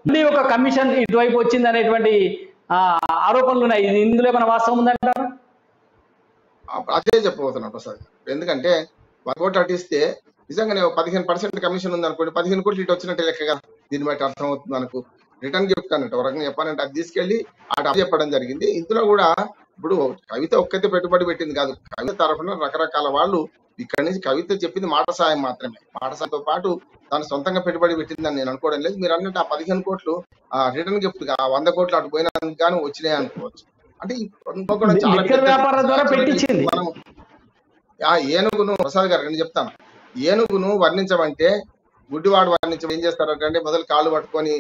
Speaker 1: మళ్ళీ ఒక కమిషన్ ఇటువైపు వచ్చింది అనేటువంటి ఆరోపణలు ఉన్నాయి. ఇందులో ఏమైనా వాస్తవం ఉందంటారు?
Speaker 6: అదే చెప్పబోతున్నాను ప్రసాద్. ఎందుకంటే 100 కోట్లు అటిస్తే నిజంగానే 15% కమిషన్ ఉంది అనుకోండి, 15 కోట్లు ఇటు వచ్చినట్టే లెక్క కదా. దీన్ని బట్టి అర్థం అవుతుంది మనకు. రిటర్న్ గిఫ్ట్ అన్నట్టు ఒక రకంగా చెప్పాలంటే అది తీసుకెళ్లి అటు చెప్పడం జరిగింది. ఇందులో కూడా ఇప్పుడు కవిత ఒక్కతే పెట్టుబడి పెట్టింది కాదు, కవిత తరఫున రకరకాల వాళ్ళు ఇక్కడి నుంచి కవిత చెప్పింది మాట సాయం మాత్రమే. మాట సాయంతో పాటు తను సొంతంగా పెట్టుబడి పెట్టిందని నేను అనుకోవడం లేదు. మీరు అన్నట్టు ఆ 15 కోట్లు రిటర్న్ గిఫ్ట్ 100 కోట్లు అటు పోయినందుకు కానీ వచ్చినాయి అనుకోవచ్చు. అంటే మనం ఆ ఏనుగును ప్రసాద్ గారు నేను చెప్తాను, ఏనుగును వర్ణించమంటే గుడ్డివాడు వర్ణించడం ఏం చేస్తారంటే మొదలు కాళ్ళు పట్టుకొని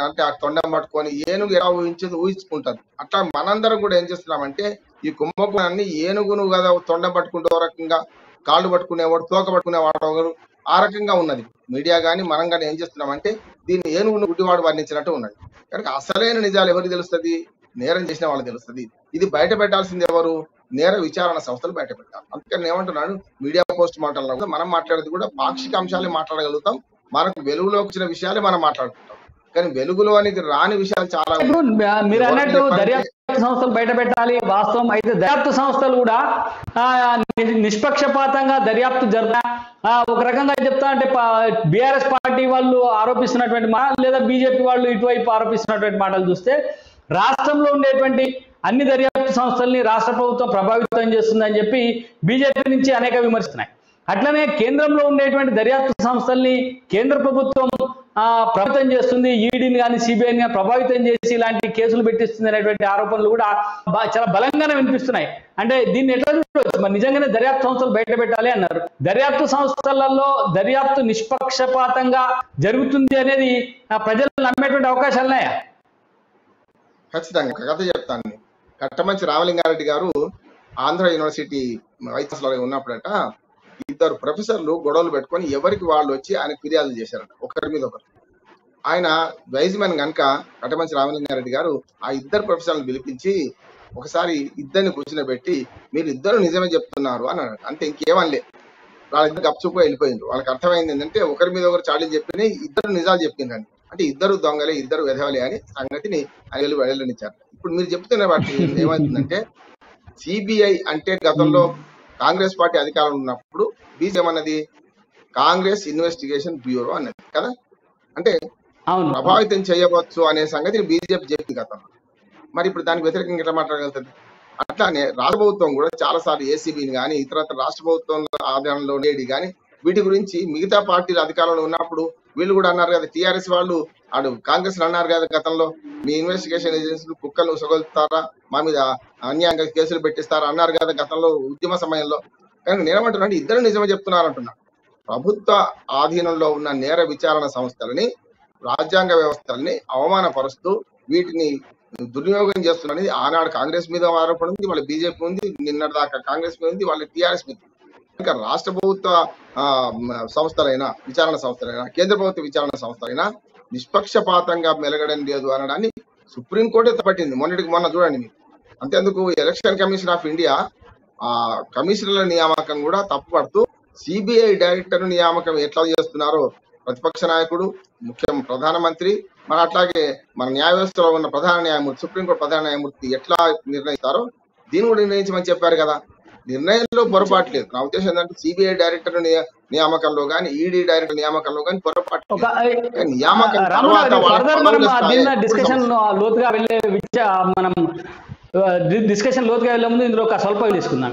Speaker 6: అంటే ఆ తొండం పట్టుకొని ఏనుగు ఎలా ఊహించుకుంటారు. అట్లా మనందరం కూడా ఏం చేస్తున్నామంటే ఈ కుంభకోణాన్ని ఏనుగును కదా తొండం పట్టుకుంటే ఒక రకంగా, కాళ్ళు పట్టుకునేవాడు తోక పట్టుకునేవాడు ఒకరు, ఆ రకంగా ఉన్నది. మీడియా కానీ మనం కానీ ఏం చేస్తున్నామంటే దీన్ని ఏనుగును గుడ్డివాడు వర్ణించినట్టు ఉన్నది. కనుక అసలైన నిజాలు ఎవరికి తెలుస్తుంది? నేరం చేసిన వాళ్ళకి తెలుస్తుంది. ఇది బయట పెట్టాల్సింది ఎవరు? నేర విచారణ సంస్థలు బయటపెట్టాలి. అందుకని ఏమంటున్నాడు, మీడియా పోస్ట్ మాట్లాడాలి, మనం మాట్లాడేది కూడా పాక్షిక అంశాలే మాట్లాడగలుగుతాం, మనకు వెలుగులోకి వచ్చిన విషయాలే మనం మాట్లాడుకుంటాం. కానీ వెలుగులోనికి రాని విషయాలు చాలా
Speaker 1: ఇప్పుడు మీరు అన్నట్టు దర్యాప్తు సంస్థలు బయట పెట్టాలి వాస్తవం. అయితే దర్యాప్తు సంస్థలు కూడా నిష్పక్షపాతంగా దర్యాప్తు ఒక రకంగా చెప్తా అంటే బీఆర్ఎస్ పార్టీ వాళ్ళు ఆరోపిస్తున్నటువంటి లేదా బీజేపీ వాళ్ళు ఇటువైపు ఆరోపిస్తున్నటువంటి మాటలు చూస్తే రాష్ట్రంలో ఉండేటువంటి అన్ని దర్యాప్తు సంస్థల్ని రాష్ట్ర ప్రభుత్వం ప్రభావితం చేస్తుందని చెప్పి బీజేపీ నుంచి అనేక విమర్శిస్తున్నాయి. అట్లనే కేంద్రంలో ఉండేటువంటి దర్యాప్తు సంస్థల్ని కేంద్ర ప్రభుత్వం ప్రభావితం చేస్తుంది, ఈడీని కానీ సిబిఐని కానీ ప్రభావితం చేసి ఇలాంటి కేసులు పెట్టిస్తుంది అనేటువంటి ఆరోపణలు కూడా చాలా బలంగానే వినిపిస్తున్నాయి. అంటే దీన్ని ఎట్లా చూడవచ్చు? మరి నిజంగానే దర్యాప్తు సంస్థలు బయట పెట్టాలి అన్నారు. దర్యాప్తు సంస్థలలో దర్యాప్తు నిష్పక్షపాతంగా జరుగుతుంది అనేది ప్రజలు నమ్మేటువంటి అవకాశాలు ఉన్నాయా?
Speaker 6: ఖచ్చితంగా ఒక కథ చెప్తాను. కట్టమంచి రామలింగారెడ్డి గారు ఆంధ్ర యూనివర్సిటీ వైస్ ఛాన్సలర్ ఉన్నప్పుడట ఇద్దరు ప్రొఫెసర్లు గొడవలు పెట్టుకొని ఎవరికి వాళ్ళు వచ్చి ఆయన ఫిర్యాదులు చేశారట, ఒకరి మీద ఒకరు. ఆయన వైజ్ మ్యాన్ కనుక కట్టమంచి రామలింగారెడ్డి గారు ఆ ఇద్దరు ప్రొఫెసర్లను పిలిపించి ఒకసారి ఇద్దరిని కూర్చుని మీరు ఇద్దరు నిజమే చెప్తున్నారు అన్నాడు. అంతే, ఇంకేమనలే. వాళ్ళిద్దరు గప్చుకు వెళ్ళిపోయింది. వాళ్ళకి అర్థమైంది ఏంటంటే ఒకరి మీద ఒకరు చాడీలు చెప్పిన ఇద్దరు నిజాలు చెప్పిందండి. అంటే ఇద్దరు దొంగలే, ఇద్దరు వెధవలే అని సంగతిని ఆయన వెళ్ళనిచ్చారు. ఇప్పుడు మీరు చెప్తున్న వాటి ఏమవుతుందంటే సిబిఐ అంటే గతంలో కాంగ్రెస్ పార్టీ అధికారంలో ఉన్నప్పుడు బీజేపీ అన్నది కాంగ్రెస్ ఇన్వెస్టిగేషన్ బ్యూరో అన్నది కదా. అంటే ప్రభావితం చేయవచ్చు అనే సంగతిని బీజేపీ చెప్పింది గతంలో. మరి ఇప్పుడు దానికి వ్యతిరేకంగా ఎట్లా మాట్లాడగలుగుతుంది? అట్లానే రాష్ట్ర ప్రభుత్వం కూడా చాలా సార్లు ఏసీబీని కానీ ఇతర రాష్ట్ర ప్రభుత్వం ఆధీనంలో లేడీ కానీ వీటి గురించి మిగతా పార్టీల అధికారంలో ఉన్నప్పుడు వీళ్ళు కూడా అన్నారు కదా, టీఆర్ఎస్ వాళ్ళు కాంగ్రెస్ అన్నారు కదా గతంలో, మీ ఇన్వెస్టిగేషన్ ఏజెన్సీలు కుక్కలు ఉసగొలుతారా, మా మీద అన్యాయంగా కేసులు పెట్టిస్తారా అన్నారు కదా గతంలో ఉద్యమ సమయంలో. కానీ నేనేమంటున్నాను, ఇద్దరు నిజమే చెప్తున్నారు అంటున్నా. ప్రభుత్వ ఆధీనంలో ఉన్న నేర విచారణ సంస్థలని, రాజ్యాంగ వ్యవస్థల్ని అవమానపరుస్తూ వీటిని దుర్వినియోగం చేస్తున్నది ఆనాడు కాంగ్రెస్ మీద ఆరోపణ ఉంది, వాళ్ళ బీజేపీ ఉంది, నిన్నటి దాకా కాంగ్రెస్ మీద ఉంది, వాళ్ళ టీఆర్ఎస్ మీద. ఇంకా రాష్ట్ర ప్రభుత్వ సంస్థలైనా విచారణ సంస్థలైనా కేంద్ర ప్రభుత్వ విచారణ సంస్థలైనా నిష్పక్షపాతంగా మెలగడం లేదు అనడాన్ని సుప్రీంకోర్టు పట్టింది మొన్న చూడండి మీరు. అంతేందుకు ఎలక్షన్ కమిషన్ ఆఫ్ ఇండియా కమిషనర్ల నియామకం కూడా తప్పుపడుతూ సిబిఐ డైరెక్టర్ నియామకం ఎట్లా చేస్తున్నారో ప్రతిపక్ష నాయకుడు, ప్రధానమంత్రి, మన అట్లాగే మన న్యాయ వ్యవస్థలో ఉన్న ప్రధాన న్యాయమూర్తి, సుప్రీంకోర్టు ప్రధాన న్యాయమూర్తి ఎట్లా నిర్ణయిస్తారో దీన్ని కూడా నిర్ణయించమని చెప్పారు కదా. నిర్ణయంలో పొరపాటు లేదు. నా ఉద్దేశం ఏంటంటే సిబిఐ డైరెక్టర్ నియామకంలో కానీ ఈడీ డైరెక్టర్ నియామకంలో కానీ పొరపాటు నియామకం
Speaker 1: డిస్కషన్ లోతుగా వెళ్లే ముందు ఇందులో ఒక స్వల్పంగా తీసుకుందాం.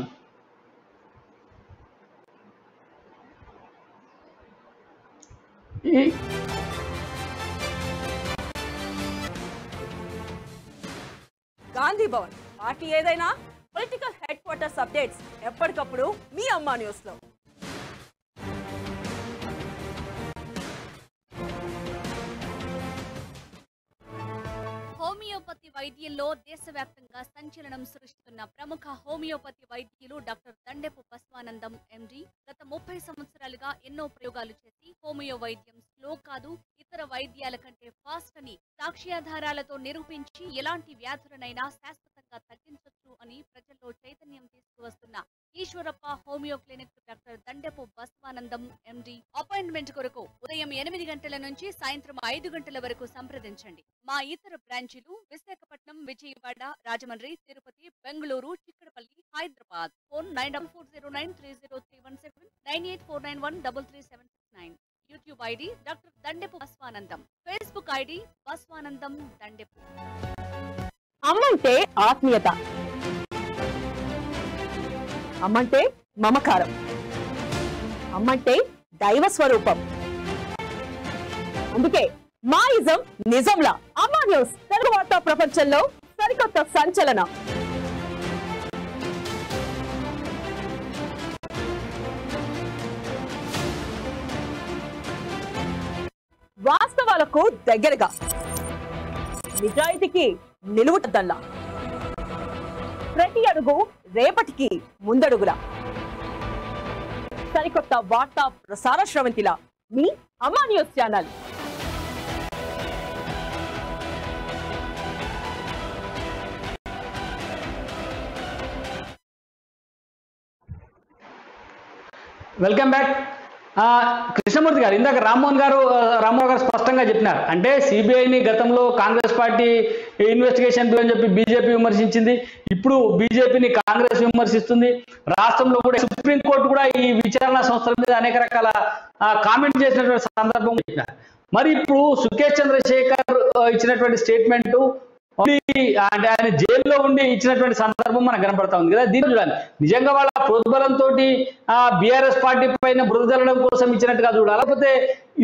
Speaker 2: గాంధీ భవన్ పార్టీ ఏదైనా పొలిటికల్ హెడ్ క్వార్టర్స్ అప్డేట్స్ ఎప్పటికప్పుడు మీ అమ్మా న్యూస్ లో.
Speaker 8: హోమియోపతి వైద్యంలో దేశవ్యాప్తంగా సంచలనం సృష్టిస్తున్న ప్రముఖ హోమియోపతి వైద్యులు డాక్టర్ దండెపు బస్వానందం ఎండి గత 30 సంవత్సరాలుగా ఎన్నో ప్రయోగాలు చేసి హోమియో వైద్యం స్లో కాదు, ఇతర వైద్యాల కంటే ఫాస్ట్ అని సాక్ష్యాధారాలతో నిరూపించి ఎలాంటి వ్యాధులనైనా శాశ్వతంగా తగ్గించవచ్చు అని ప్రజల్లో చైతన్యం తీసుకువస్తున్న Eshwarappa homeo clinic doctor Dandepu Basvanandam MD. Appointment కొరకు ఉదయం 8 గంటల నుంచి సాయంత్రం 5 గంటల వరకు సంప్రదించండి. మా ఇతర బ్రాంచీలు Visakhapatnam, Vijayawada, Rajahmundry, Tirupati, Bengaluru, Chikkadpally, Hyderabad. Phone 9440930317, 9849133769. YouTube ID doctor Dandepu Basvanandam. Facebook ID Basvanandam Dandepu.
Speaker 2: అమ్మంటే ఆత్మీయత, అమ్మంటే మమకారం, అమ్మంటే దైవ స్వరూపం. అందుకే మా ఇజం నిజంలా. అమ్మా న్యూస్ తెలుగు వార్తా ప్రపంచంలో సరికొత్త సంచలనం. వాస్తవాలకు దగ్గరగా, నిజాయితీకి నిలువుటద్దల్లా, ప్రతి అడుగు రేపటికి ముందడుగులా, సరికొత్త వార్తా ప్రసార శ్రవంతిలా మీ అమ్మా news channel.
Speaker 1: Welcome back. Krishnamurthy గారు, ఇందాక రామ్మోహన్ గారు స్పష్టంగా చెప్పినారు. అంటే సిబిఐని గతంలో కాంగ్రెస్ పార్టీ ఇన్వెస్టిగేషన్ బిల్ అని చెప్పి బీజేపీ విమర్శించింది, ఇప్పుడు బీజేపీని కాంగ్రెస్ విమర్శిస్తుంది. రాష్ట్రంలో కూడా సుప్రీంకోర్టు కూడా ఈ విచారణ సంస్థల మీద అనేక రకాల కామెంట్ చేసినటువంటి సందర్భం చెప్పినారు. మరి ఇప్పుడు సుఖేష్ చంద్రశేఖర్ ఇచ్చినటువంటి స్టేట్మెంట్ అంటే ఆయన జైల్లో ఉండి ఇచ్చినటువంటి సందర్భం మనకు కనపడతా ఉంది కదా. దీన్ని చూడాలి, నిజంగా వాళ్ళ ప్రోద్బలంతో బీఆర్ఎస్ పార్టీ పైన బురద జల్లడం కోసం ఇచ్చినట్టుగా చూడాలి, లేకపోతే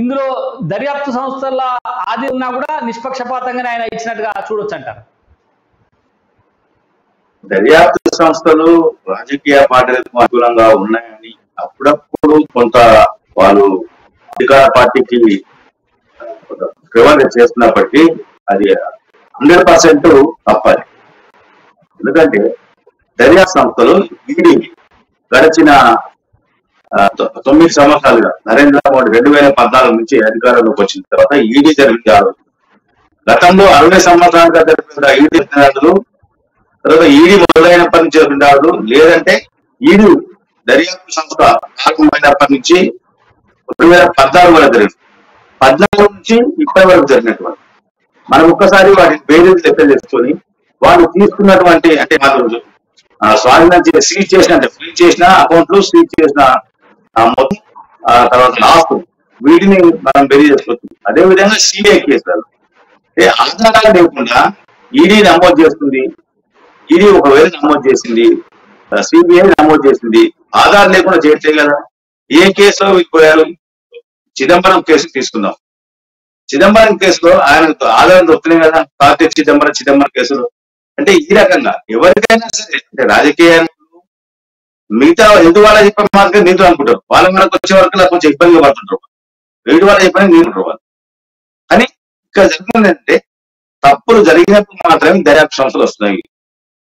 Speaker 1: ఇందులో దర్యాప్తు సంస్థల ఆది ఉన్నా కూడా నిష్పక్షపాతంగానే ఆయన ఇచ్చినట్టుగా చూడొచ్చు అంటారు.
Speaker 7: దర్యాప్తు సంస్థలు రాజకీయ పార్టీలకు అనుకూలంగా ఉన్నాయని అప్పుడప్పుడు కొంత వాళ్ళు అధికార పార్టీకి ఫేవర్ చేస్తున్నప్పటికీ అది 100% తప్పాలి. ఎందుకంటే దర్యాప్తు సంస్థలు ఈడీ గడిచిన 9 సంవత్సరాలుగా నరేంద్ర మోడీ 2014 నుంచి అధికారంలోకి వచ్చిన తర్వాత ఈడీ జరిగిన గతంలో 60 సంవత్సరాలుగా జరిపిన ఈడీ దాడులు, తర్వాత ఈడీ మొదలైనప్పటి నుంచి జరిపిన దాడులు, లేదంటే ఈడీ దర్యాప్తు సంస్థ ప్రారంభమైనప్పటి నుంచి 2014 వరకు జరిగింది. 14 నుంచి ఇప్పటి వరకు జరిగినటువంటి మనం ఒక్కసారి వాటి పేరు లెక్క చేసుకొని వాళ్ళు తీసుకున్నటువంటి అంటే వాళ్ళు స్వాధీనం సీజ్ చేసిన అంటే ఫ్రీజ్ చేసిన అకౌంట్లు, సీజ్ చేసిన మొత్తం తర్వాత లాస్ట్ వీటిని మనం బెరీ చేసుకోవచ్చు. అదేవిధంగా సిబిఐ కేసులు ఆధారాలు లేకుండా ఈడీ నమోదు చేస్తుంది, ఈడీ ఒకవేళ నమోదు చేసింది, సిబిఐ నమోదు చేసింది, ఆధార్ లేకుండా చేయట్లేదు కదా. ఏ కేసులో పోయారు? చిదంబరం కేసు తీసుకుందాం. చిదంబరం కేసులో ఆయన ఆధారం దొరుకుతున్నాయి కదా, కార్తీక్ చిదంబరం కేసులో. అంటే ఈ రకంగా ఎవరికైనా సరే అంటే రాజకీయ మిగతా ఎందుకు వాళ్ళ చెప్పిన మాత్రం నీతులు అనుకుంటారు, వాళ్ళ మనకు వచ్చే వరకు కొంచెం ఇబ్బందిగా పడుతుంటారు, వీటి వాళ్ళ చెప్పని నీతులు వాళ్ళు. కానీ ఇక్కడ జరిగిందంటే తప్పులు జరిగినప్పుడు మాత్రమే దర్యాప్తు సంస్థలు వస్తున్నాయి.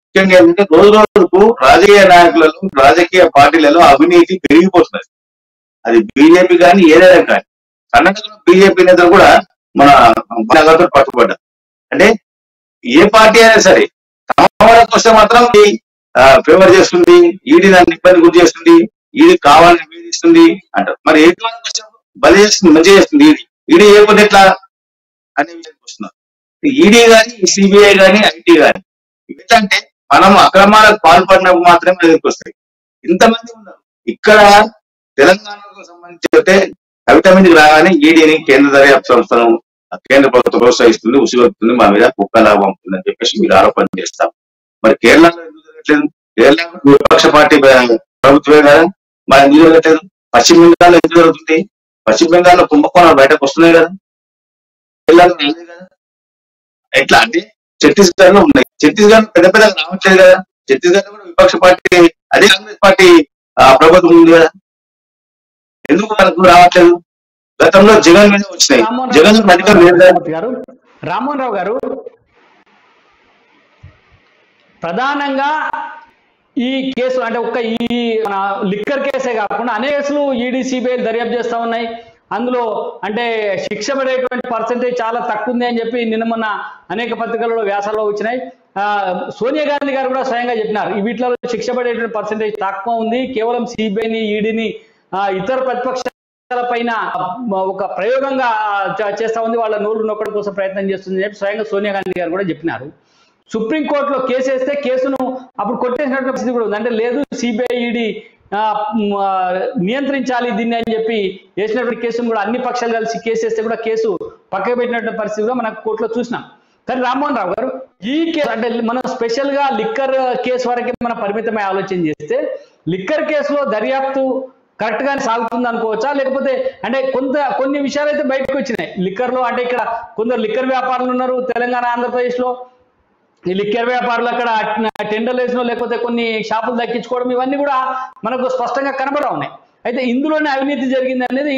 Speaker 7: ముఖ్యంగా ఏంటంటే రోజు రోజుకు రాజకీయ నాయకులలో, రాజకీయ పార్టీలలో అవినీతి పెరిగిపోతున్నది. అది బీజేపీ కానీ ఏదైనా కానీ. కర్ణాటకలో బీజేపీ నేతలు కూడా మన నగరంతో పట్టుబడ్డారు. అంటే ఏ పార్టీ అయినా సరే తమ వాళ్ళకి వస్తే మాత్రం ఫేవర్ చేస్తుంది, ఈడీ దాన్ని ఇబ్బంది గురి చేస్తుంది, ఈడీ కావాలని వేధిస్తుంది అంటారు. మరి ఏ వాళ్ళకి వచ్చినప్పుడు బలి చేస్తుంది, మంచిగా చేస్తుంది ఈడీ ఏకపోతే ఎట్లా అనే విషయానికి వస్తున్నారు. ఈడీ కానీ, సిబిఐ కానీ, ఐటీ కానీ ఏంటంటే మనం అక్రమాలకు పాల్పడినప్పుడు మాత్రమే దగ్గరికి వస్తాయి. ఇంతమంది ఉన్నారు ఇక్కడ తెలంగాణకు సంబంధించి కవిత మీదకి రాగానే ఈడీని కేంద్ర దర్యాప్తు సంస్థను కేంద్ర ప్రభుత్వం ప్రోత్సహిస్తుంది, ఉసిగొస్తుంది, మా మీద కుక్కలాగా పంపుతుంది అని చెప్పేసి మీరు ఆరోపణ చేస్తాం. మరి కేరళలో ఎందుకు జరగట్లేదు? కేరళ విపక్ష పార్టీ ప్రభుత్వమే కదా, మరి ఎందుకు జరగట్లేదు? పశ్చిమ బెంగాల్లో ఎందుకు జరుగుతుంది? పశ్చిమ బెంగాల్లో కుంభకోణాలు బయటకు వస్తున్నాయి కదా, కేరళలో కదా. ఎట్లా అంటే ఛత్తీస్గఢ్ లో ఉన్నాయి, ఛత్తీస్గఢ్ పెద్ద పెద్ద రావట్లేదు కదా. ఛత్తీస్గఢ్ కూడా విపక్ష పార్టీ అదే కాంగ్రెస్ పార్టీ ప్రభుత్వం ఉంది కదా, ఎందుకు మనకు రావట్లేదు? గతంలో జగన్ మీద వచ్చినాయి, జగన్
Speaker 1: రామ్మోహన్ రావు గారు ప్రధానంగా ఈ కేసు అంటే ఒక్క ఈ మన లిక్కర్ కేసే కాకుండా అనేక కేసులు ఈడీ సిబిఐ దర్యాప్తు చేస్తా ఉన్నాయి. అందులో అంటే శిక్ష పడేటువంటి పర్సెంటేజ్ చాలా తక్కువ ఉంది అని చెప్పి నిన్న మొన్న అనేక పత్రికలలో వ్యాసాల్లో వచ్చినాయి. సోనియా గాంధీ గారు కూడా స్వయంగా చెప్పినారు, ఈ వీటిలో శిక్ష పడేటువంటి పర్సెంటేజ్ తక్కువ ఉంది, కేవలం సిబిఐని ఈడీని ఇతర ప్రతిపక్షాల పైన ఒక ప్రయోగంగా చేస్తా ఉంది, వాళ్ళ నోరు నొక్కడం కోసం ప్రయత్నం చేస్తుంది అని చెప్పి స్వయంగా సోనియా గాంధీ గారు కూడా చెప్పినారు. సుప్రీంకోర్టులో కేసు వేస్తే కేసును అప్పుడు కొట్టేసినటువంటి పరిస్థితి కూడా ఉంది. అంటే లేదు సిబిఐ ఈడీ నియంత్రించాలి దీన్ని అని చెప్పి వేసినటువంటి కేసును కూడా అన్ని పక్షాలు కలిసి కేసు వేస్తే కూడా కేసు పక్కకు పెట్టినటువంటి పరిస్థితి కూడా మనకు కోర్టులో చూసినాం. కానీ రామ్మోహన్ రావు గారు ఈ కేసు అంటే మనం స్పెషల్ గా లిక్కర్ కేసు వరకే మనం పరిమితమై ఆలోచన చేస్తే లిక్కర్ కేసులో దర్యాప్తు కరెక్ట్ గానే సాగుతుంది అనుకోవచ్చా? లేకపోతే అంటే కొన్ని విషయాలు అయితే బయటకు వచ్చినాయి లిక్కర్ లో. అంటే ఇక్కడ కొందరు లిక్కర్ వ్యాపారులు ఉన్నారు తెలంగాణ, ఆంధ్రప్రదేశ్ లో. ఈ లిక్కర్ వ్యాపారులు అక్కడ టెండర్లు వేసిన లేకపోతే కొన్ని షాపులు దక్కించుకోవడం ఇవన్నీ కూడా మనకు స్పష్టంగా కనబడా ఉన్నాయి. అయితే ఇందులోనే అవినీతి జరిగింది అనేది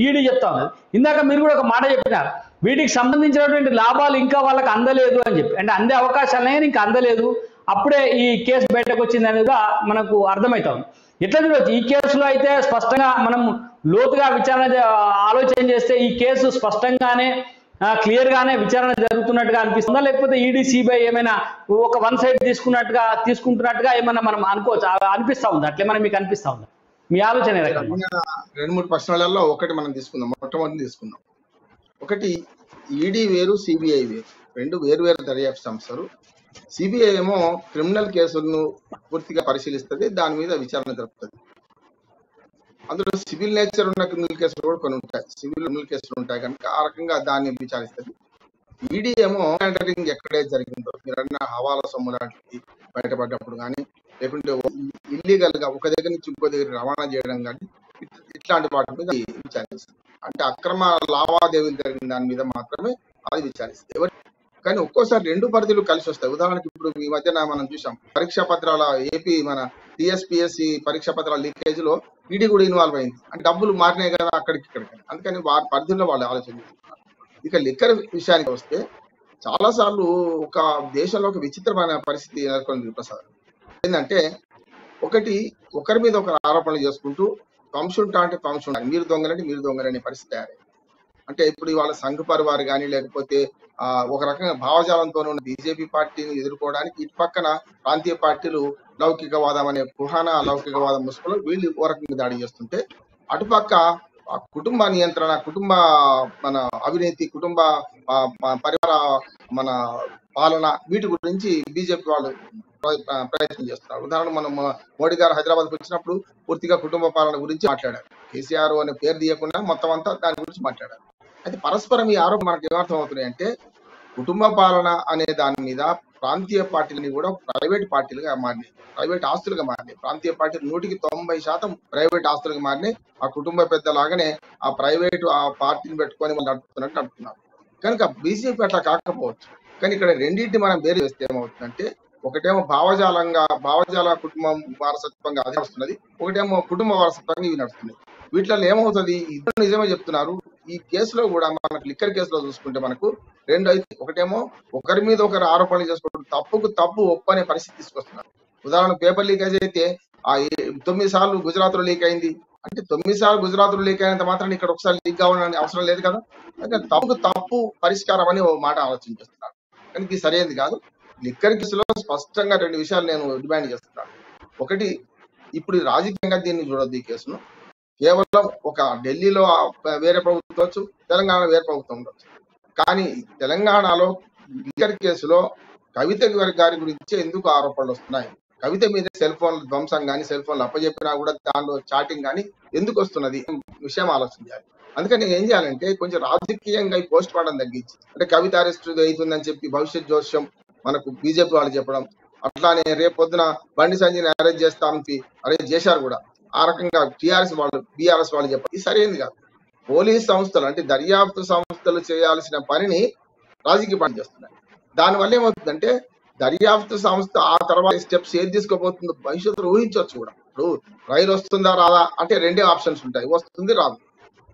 Speaker 1: ఈడీ చెప్తా ఉన్నది. ఇందాక మీరు కూడా ఒక మాట చెప్పినారు, వీటికి సంబంధించినటువంటి లాభాలు ఇంకా వాళ్ళకి అందలేదు అని చెప్పి. అంటే అందే అవకాశాలనే ఇంకా అందలేదు, అప్పుడే ఈ కేసు బయటకు వచ్చింది అనేది కూడా మనకు అర్థమవుతుంది. ఎట్లా చూడవచ్చు ఈ కేసులో అయితే స్పష్టంగా మనం లోతుగా ఆలోచన చేస్తే ఈ కేసు స్పష్టంగానే క్లియర్ గానే విచారణ జరుగుతున్నట్టుగా అనిపిస్తుందా? లేకపోతే ఈడీ సిబిఐ ఏమైనా ఒక వన్ సైడ్ తీసుకుంటున్నట్టుగా ఏమైనా మనం అనుకోవచ్చు? అనిపిస్తా ఉందా? అట్లేమైనా మీకు అనిపిస్తా ఉందా? మీ ఆలోచన ఏ రకంగా?
Speaker 6: అడిగిన 2-3 ప్రశ్నలలో ఒకటి మనం తీసుకుందాం. మొట్టమొదటి తీసుకుందాం. ఒకటి, ఈడీ వేరు, సిబిఐ వేరు, రెండు వేరు దర్యాప్తు సంస్థలు. సిబిఐ ఏమో క్రిమినల్ కేసులను పూర్తిగా పరిశీలిస్తుంది, దాని మీద విచారణ జరుపుతుంది. అందులో సివిల్ నేచర్ ఉన్న క్రిమినల్ కేసులు కూడా కొన్ని ఉంటాయి, సివిల్ క్రిమినల్ కేసులు ఉంటాయి కనుక ఆ రకంగా దాన్ని విచారిస్తుంది. ఈడీ ఏమో మానిటరింగ్ ఎక్కడైతే జరిగిందో, మీరు అన్న హవాలా సొమ్ము లాంటివి బయటపడ్డప్పుడు కానీ, లేకుంటే ఇల్లీగల్ గా ఒక దగ్గర నుంచి ఇంకో దగ్గర రవాణా చేయడం కానీ, ఇట్లాంటి వాటి మీద విచారిస్తుంది. అంటే అక్రమ లావాదేవీలు జరిగిన దాని మీద మాత్రమే అది విచారిస్తుంది. కానీ ఒక్కోసారి రెండు పరిధులు కలిసి వస్తాయి. ఉదాహరణకి ఇప్పుడు ఈ మధ్యన మనం చూసాం, పరీక్షా పత్రాల ఏపీ మన టీఎస్పీఎస్సీ పరీక్షా పత్రాల లీకేజ్ లో ఈడీ కూడా ఇన్వాల్వ్ అయింది. అంటే డబ్బులు మారినాయి కదా అక్కడికి ఇక్కడికి, అందుకని వారి పరిధిలో వాళ్ళు ఆలోచన చేస్తున్నారు. ఇక లిక్కర్ విషయానికి వస్తే చాలా సార్లు ఒక దేశంలో ఒక విచిత్రమైన పరిస్థితి నెలకొంది ప్రసాద్. ఏంటంటే ఒకటి, ఒకరి మీద ఒకరు ఆరోపణలు చేసుకుంటూ పంశుంటా అంటే పంశుంటా, మీరు దొంగలంటే మీరు దొంగలనే పరిస్థితి తయారైంది. అంటే ఇప్పుడు ఇవాళ సంఘ పరివార్ కానీ, లేకపోతే ఒక రకంగా భావజాలంతో ఉన్న బీజేపీ పార్టీని ఎదుర్కోవడానికి ఇటు పక్కన ప్రాంతీయ పార్టీలు లౌకికవాదం అనే పురాణ లౌకికవాదం ముసుగులో వీళ్ళు ఓ రకంగా దాడి చేస్తుంటే, అటుపక్క కుటుంబ నియంత్రణ, కుటుంబ మన అవినీతి, కుటుంబ పరివార మన పాలన, వీటి గురించి బీజేపీ వాళ్ళు ప్రయత్నం చేస్తున్నారు. ఉదాహరణ, మనం మోడీ గారు హైదరాబాద్కి వచ్చినప్పుడు పూర్తిగా కుటుంబ పాలన గురించి మాట్లాడారు. కేసీఆర్ అనే పేరు తీయకుండా మొత్తం అంతా దాని గురించి మాట్లాడారు. అయితే పరస్పరం ఈ ఆరోపణ మనకు ఏమర్థం అవుతున్నాయి అంటే, కుటుంబ పాలన అనే దాని మీద ప్రాంతీయ పార్టీలని కూడా ప్రైవేట్ పార్టీలుగా మారినాయి, ప్రైవేట్ ఆస్తులుగా మారినాయి. ప్రాంతీయ పార్టీలు 100% ప్రైవేట్ ఆస్తులుగా మారినాయి. ఆ కుటుంబ పెద్దలాగానే ఆ ప్రైవేటు ఆ పార్టీని పెట్టుకొని వాళ్ళు నడుపుతున్నట్టు నడుపుతున్నారు. కనుక బీజేపీ అట్లా కాకపోవచ్చు. కానీ ఇక్కడ రెండింటిని మనం వేరు చేస్తే ఏమవుతుందంటే, ఒకటేమో భావజాల కుటుంబం వారసత్వంగా అది నడుస్తున్నది, ఒకటేమో కుటుంబ వారసత్వంగా ఇవి నడుస్తున్నాయి. వీటిలో ఏమవుతుంది, ఇద్దరు నిజమే చెప్తున్నారు. ఈ కేసులో కూడా మనకు లిక్కర్ కేసులో చూసుకుంటే మనకు రెండు అయితే, ఒకటేమో ఒకరి మీద ఒకరు ఆరోపణలు చేసుకుంటూ తప్పుకు తప్పు ఒప్పనే పరిస్థితి తీసుకొస్తున్నారు. ఉదాహరణ, పేపర్ లీకేజ్ అయితే 9 సార్లు గుజరాత్ లో లీక్ అయింది అంటే 9 సార్లు గుజరాత్ లో లీక్ అయినంత మాత్రం ఇక్కడ ఒకసారి లీక్ కావాలని అవసరం లేదు కదా. అంటే తప్పుకు తప్పు పరిష్కారం అని ఓ మాట ఆలోచించేస్తున్నారు. కానీ ఇది సరైనది కాదు. లిక్కర్ కేసులో స్పష్టంగా 2 విషయాలు నేను డిమాండ్ చేస్తున్నాను. ఒకటి, ఇప్పుడు రాజకీయంగా దీన్ని చూడొద్దు. ఈ కేసును కేవలం ఒక ఢిల్లీలో వేరే ప్రభుత్వం ఉండొచ్చు, తెలంగాణలో వేరే ప్రభుత్వం ఉండొచ్చు. కానీ తెలంగాణలో లిక్కర్ కేసులో కవిత గారి గురించి ఎందుకు ఆరోపణలు వస్తున్నాయి, కవిత మీద సెల్ ఫోన్ల ధ్వంసం కానీ, సెల్ ఫోన్లు అప్పచెప్పినా కూడా దానిలో చాటింగ్ కానీ ఎందుకు వస్తున్నది విషయం ఆలోచించాలి. అందుకని ఏం చేయాలంటే, కొంచెం రాజకీయంగా ఈ పోస్ట్ మార్టం తగ్గించి, అంటే కవిత అరెస్ట్ అవుతుందని చెప్పి భవిష్యత్ జోస్యం మనకు బీజేపీ వాళ్ళు చెప్పడం, అట్లానే రేపు పొద్దున బండి సంజయ్ని అరెస్ట్ చేస్తామని అరెస్ట్ చేశారు కూడా, ఆ రకంగా టీఆర్ఎస్ వాళ్ళు బీఆర్ఎస్ వాళ్ళు చెప్పారు. ఇది సరైనది కాదు. పోలీస్ సంస్థలు అంటే దర్యాప్తు సంస్థలు చేయాల్సిన పనిని రాజకీయ పార్టీ చేస్తున్నాయి. దానివల్ల ఏమవుతుందంటే, దర్యాప్తు సంస్థ ఆ తర్వాత స్టెప్స్ ఏది తీసుకోబోతుందో భవిష్యత్తులో ఊహించవచ్చు కూడా. ఇప్పుడు రైలు వస్తుందా రాదా అంటే 2 ఆప్షన్స్ ఉంటాయి, వస్తుంది రాదు.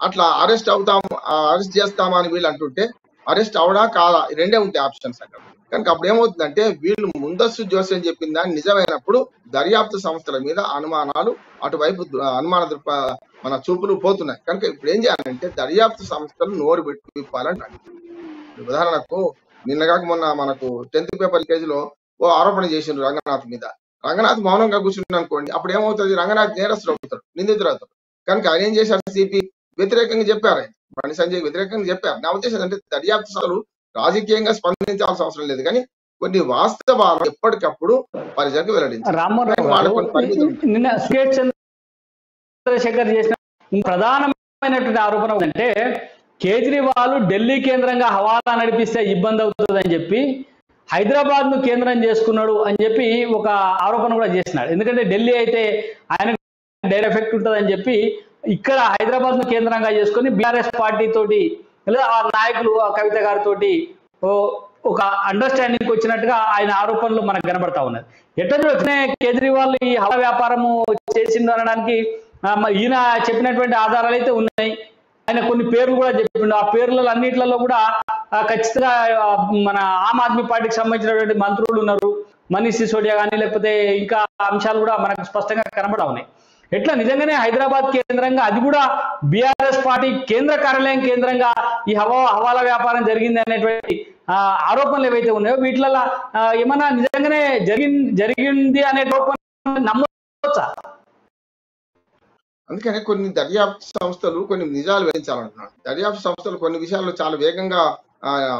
Speaker 6: అట్లా అరెస్ట్ చేస్తామా అని వీళ్ళు అంటుంటే, అరెస్ట్ అవడా కాదా 2 ఉంటాయి ఆప్షన్స్ అక్కడ. కనుక అప్పుడు ఏమవుతుందంటే, వీళ్ళు ముందస్తు జోస్యం చెప్పిన దాన్ని నిజమైనప్పుడు దర్యాప్తు సంస్థల మీద అనుమానాలు, అటువైపు అనుమాన మన చూపులు పోతున్నాయి. కనుక ఇప్పుడు ఏం చేయాలంటే, దర్యాప్తు సంస్థలు నోరు పెట్టి విప్పాలని. ఉదాహరణకు నిన్నగాక మొన్న మనకు 10th పేపర్ కేసులో ఓ ఆరోపణ చేసిండ్రు రంగనాథ్ మీద. రంగనాథ్ మౌనంగా కూర్చున్నాడు అనుకోండి, అప్పుడు ఏమవుతుంది, రంగనాథ్ నేరస్తుడు అవుతాడు, నిందితుడు అవుతాడు. కనుక ఆయన ఏం చేశారు, సిపి వ్యతిరేకంగా చెప్పారు, ఆయన బండి సంజయ్ వ్యతిరేకంగా చెప్పారు. నా ఉద్దేశం అంటే, దర్యాప్తు సంస్థలు రాజకీయంగా స్పందించాల్సిన అవసరం లేదు, కానీ కొన్ని వాస్తవాలు ఎప్పటికప్పుడు ప్రజలకు వెల్లడించారు.
Speaker 1: నిన్న స్టేట్ చంద్రశేఖర్ చేసిన ప్రధానమైనటువంటి ఆరోపణ అంటే, కేజ్రీవాల్ ఢిల్లీ కేంద్రంగా హవాలా నడిపిస్తే ఇబ్బంది అవుతుందని చెప్పి హైదరాబాద్ ను కేంద్రం చేసుకున్నాడు అని చెప్పి ఒక ఆరోపణ కూడా చేసినాడు. ఎందుకంటే ఢిల్లీ అయితే ఆయన డైరెక్ట్ ఎఫెక్ట్ ఉంటుందని చెప్పి ఇక్కడ హైదరాబాద్ ను కేంద్రంగా చేసుకొని బీఆర్ఎస్ పార్టీ తోటి లేదా ఆ నాయకులు కవిత గారితో ఒక అండర్స్టాండింగ్ వచ్చినట్టుగా ఆయన ఆరోపణలు మనకు కనబడతా ఉన్నది. ఎట్లా చూస్తే కేజ్రీవాల్ ఈ హవాలా వ్యాపారము చేసిండు అనడానికి ఈయన చెప్పినటువంటి ఆధారాలు అయితే ఉన్నాయి. ఆయన కొన్ని పేర్లు కూడా చెప్పిండు. ఆ పేర్లలో అన్నిట్లలో కూడా ఖచ్చితంగా మన ఆమ్ ఆద్మీ పార్టీకి సంబంధించినటువంటి మంత్రులు ఉన్నారు, మనీష్ సిసోడియా కానీ, లేకపోతే ఇంకా అంశాలు కూడా మనకు స్పష్టంగా కనబడా ఉన్నాయి. ఎట్లా నిజంగానే హైదరాబాద్ కేంద్రంగా, అది కూడా బీఆర్ఎస్ పార్టీ కేంద్ర కార్యాలయం కేంద్రంగా ఈ హవాలా వ్యాపారం జరిగింది అనేటువంటి ఆరోపణలు ఏవైతే ఉన్నాయో, వీటిలలో ఏమన్నా నిజంగానే జరిగింది అనే నమ్మొచ్చా?
Speaker 6: అందుకనే కొన్ని దర్యాప్తు సంస్థలు కొన్ని నిజాలు వెలించాలంటున్నాడు. దర్యాప్తు సంస్థలు కొన్ని విషయాల్లో చాలా వేగంగా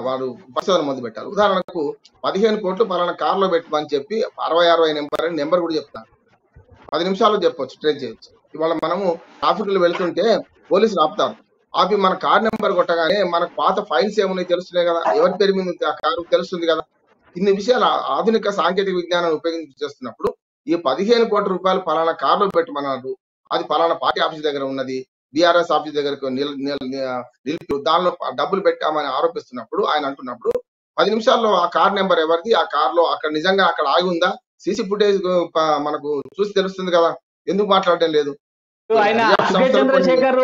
Speaker 6: వారు పరిశోధన మొదలు పెట్టారు. ఉదాహరణకు 15 కోట్లు పలానా కారులో పెట్టమని చెప్పి 60 నెంబర్ అని నెంబర్ కూడా చెప్తారు. 10 నిమిషాల్లో చెప్పొచ్చు, ట్రేస్ చేయొచ్చు. ఇవాళ మనము ట్రాఫిక్ లో వెళ్తుంటే పోలీసులు ఆపుతారు. ఆపి మన కార్ నెంబర్ కొట్టగానే మనకు పాత ఫైల్స్ ఏమున్నాయి తెలుస్తున్నాయి కదా, ఎవరి పేరు మీద ఉంది ఆ కారు తెలుస్తుంది కదా. ఇన్ని విషయాలు ఆధునిక సాంకేతిక విజ్ఞానాన్ని ఉపయోగించి చేస్తున్నప్పుడు ఈ 15 కోట్ల రూపాయలు పలానా కారులో పెట్టమన్నారు, అది పలానా పార్టీ ఆఫీస్ దగ్గర ఉన్నది, బీఆర్ఎస్ ఆఫీస్ దగ్గరకు నిలిపి దానిలో డబ్బులు పెట్టామని ఆరోపిస్తున్నప్పుడు ఆయన అంటున్నప్పుడు 10 నిమిషాల్లో ఆ కార్ నెంబర్ ఎవరిది, ఆ కార్ లో అక్కడ నిజంగా అక్కడ ఆగి ఉందా, సీసీ ఫుటేజ్ మనకు చూసి తెలుస్తుంది కదా, ఎందుకు మాట్లాడటం లేదు?
Speaker 1: ఆయన సుఖేష్ చంద్రశేఖర్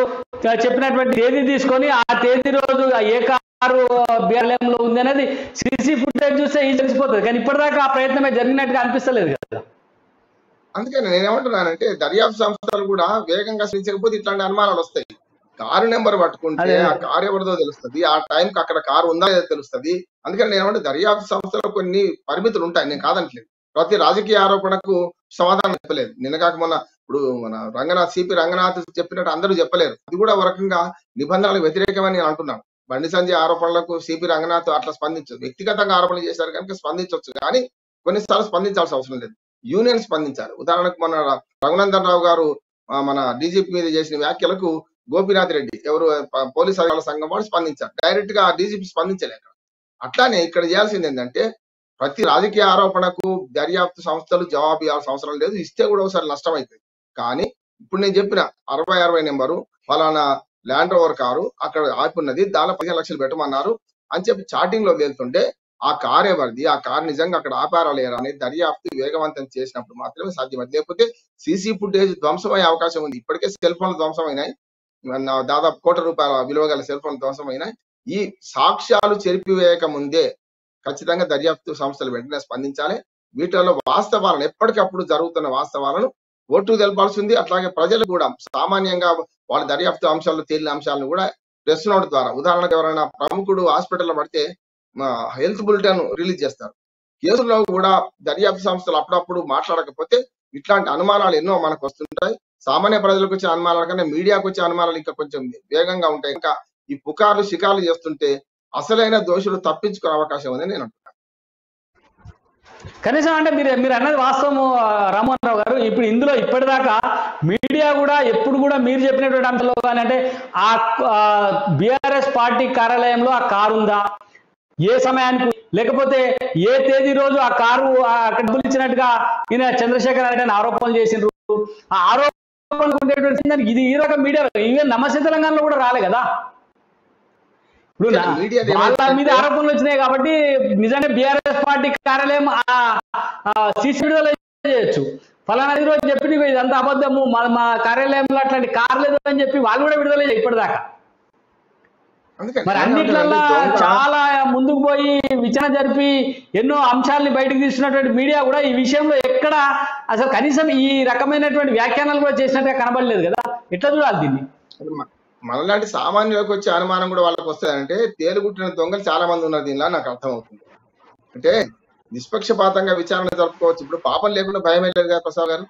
Speaker 1: చెప్పినటువంటి తేదీ తీసుకొని ఆ తేదీ రోజు ఏ కారు BLM లో ఉంది అనేది సీసీ ఫుటేజ్ చూస్తే ఇది తెలిసిపోతుంది. కానీ ఇప్పటిదాకా ఆ ప్రయత్నమే జరిగినట్టుగా అనిపిస్తలేదు కదా.
Speaker 6: అందుకని నేనేమంటున్నానంటే దర్యాప్తు సంస్థలు కూడా వేగంగా శ్రమించకపోతే ఇట్లాంటి అనుమానాలు వస్తాయి. కారు నెంబర్ పట్టుకుంటే ఆ కారు ఎవరిదో తెలుస్తుంది, ఆ టైంకి అక్కడ కారు ఉందా లేదో తెలుస్తుంది. అందుకని నేనేమంటే దర్యాప్తు సంస్థలో కొన్ని పరిమితులు ఉంటాయి, నేను కాదనట్లేదు. ప్రతి రాజకీయ ఆరోపణకు సమాధానం చెప్పలేదు. నిన్నగాక మొన్న ఇప్పుడు మన సిపి రంగనాథ్ చెప్పినట్టు అందరూ చెప్పలేరు. అది కూడా ఒక రకంగా నిబంధనలకు వ్యతిరేకమని నేను అంటున్నాను. బండి సంజయ్ ఆరోపణలకు సిపి రంగనాథ్ అట్లా స్పందించదు. వ్యక్తిగతంగా ఆరోపణలు చేశారు కనుక స్పందించవచ్చు, కానీ కొన్నిసార్లు స్పందించాల్సిన అవసరం లేదు. యూనియన్ స్పందించాలి. ఉదాహరణకు మన రఘునందన్ రావు గారు మన డీజీపీ మీద చేసిన వ్యాఖ్యలకు గోపీనాథ్ రెడ్డి ఎవరు పోలీస్ అధికారుల సంఘం వాళ్ళు స్పందించారు. డైరెక్ట్ గా డీజీపీ స్పందించలేక. అట్లానే ఇక్కడ చేయాల్సింది ఏంటంటే ప్రతి రాజకీయ ఆరోపణకు దర్యాప్తు సంస్థలు జవాబు ఇవ్వాల్సిన అవసరం లేదు. ఇస్తే కూడా ఒకసారి నష్టం అవుతుంది. కానీ ఇప్పుడు నేను చెప్పిన 60 నెంబరు ఫలానా ల్యాండ్ రోవర్ కారు అక్కడ ఆపున్నది, దానిలో 15 లక్షలు పెట్టమన్నారు అని చెప్పి చాటింగ్ లో వెళ్తుంటే ఆ కార్ ఎవరిది, ఆ కార్ నిజంగా అక్కడ ఆపారా లేరా అనేది దర్యాప్తు వేగవంతం చేసినప్పుడు మాత్రమే సాధ్యమైంది. లేకపోతే సీసీ ఫుటేజ్ ధ్వంసమయ్యే అవకాశం ఉంది. ఇప్పటికే సెల్ ఫోన్లు ధ్వంసమైనాయి, దాదాపు ₹1,00,00,000 విలువ గల సెల్ ఫోన్ ధ్వంసమైనాయి. ఈ సాక్ష్యాలు చెరిపివేయక ముందే ఖచ్చితంగా దర్యాప్తు సంస్థలు వెంటనే స్పందించాలి. వీటిలో వాస్తవాలను ఎప్పటికప్పుడు జరుగుతున్న వాస్తవాలను ఓటు తెలపాల్సి ఉంది. అట్లాగే ప్రజలు కూడా సామాన్యంగా వాళ్ళ దర్యాప్తు అంశాల్లో తేలిన అంశాలను కూడా ప్రెస్ నోట్ ద్వారా, ఉదాహరణకు ఎవరైనా ప్రముఖుడు హాస్పిటల్లో పడితే హెల్త్ బులెటిన్ రిలీజ్ చేస్తారు. కేసుల్లో కూడా దర్యాప్తు సంస్థలు అప్పుడప్పుడు మాట్లాడకపోతే ఇట్లాంటి అనుమానాలు ఎన్నో మనకు వస్తుంటాయి. సామాన్య ప్రజలకు వచ్చే అనుమానాల కన్నా మీడియాకు వచ్చే అనుమానాలు ఇంకా కొంచెం వేగంగా ఉంటాయి. ఇంకా ఈ పుకార్లు షికార్లు చేస్తుంటే అసలైన దోషులు తప్పించుకునే అవకాశం ఉందని నేను అంటున్నాను.
Speaker 1: కనీసం అంటే మీరు అన్నది వాస్తవము రామ్మోహన్ రావు గారు. ఇప్పుడు ఇందులో ఇప్పటిదాకా మీడియా కూడా ఎప్పుడు కూడా మీరు చెప్పినటువంటి అంశంలో కానీ అంటే ఆ బీఆర్ఎస్ పార్టీ కార్యాలయంలో ఆ కారు ఉందా, ఏ సమయానికి, లేకపోతే ఏ తేదీ రోజు ఆ కారు అక్కడ ఇచ్చినట్టుగా ఈయన చంద్రశేఖర్ రెడ్డి ఆరోపణలు చేసిండ్రు. ఆ ఆరోపణలు ఉండేటువంటి దానికి ఇది ఈ రకం మీడియా ఈవెన్ నమస్తే తెలంగాణలో కూడా రాలే కదా. ఇప్పుడు వాళ్ళ మీద ఆరోపణలు వచ్చినాయి కాబట్టి నిజంగా బీఆర్ఎస్ పార్టీ కార్యాలయం సీసీ విడుదల చేయొచ్చు. ఫలానా రోజు చెప్పి ఇదంతా అబద్ధము, మా కార్యాలయంలో అట్లాంటి కార్ లేదు అని చెప్పి వాళ్ళు కూడా విడుదల చేయరు ఇప్పటిదాకా. మరి అన్నిట్లల్లో చాలా ముందుకు పోయి విచారణ జరిపి ఎన్నో అంశాలని బయటకు తీస్తున్నటువంటి మీడియా కూడా ఈ విషయంలో ఎక్కడ అసలు కనీసం ఈ రకమైనటువంటి వ్యాఖ్యానాలు కూడా చేసినట్టుగా కనబడలేదు కదా. ఎట్లా చూడాలి దీన్ని?
Speaker 6: మనలాంటి సామాన్యులకు వచ్చే అనుమానం కూడా వాళ్ళకి వస్తుందంటే తేలుగుట్టిన దొంగలు చాలా మంది ఉన్నారు దీనిలో నాకు అర్థమవుతుంది. అంటే నిష్పక్షపాతంగా విచారణ జరుపుకోవచ్చు. ఇప్పుడు పాపం లేకుండా భయమే లేదు కదా ప్రసాద్ గారు,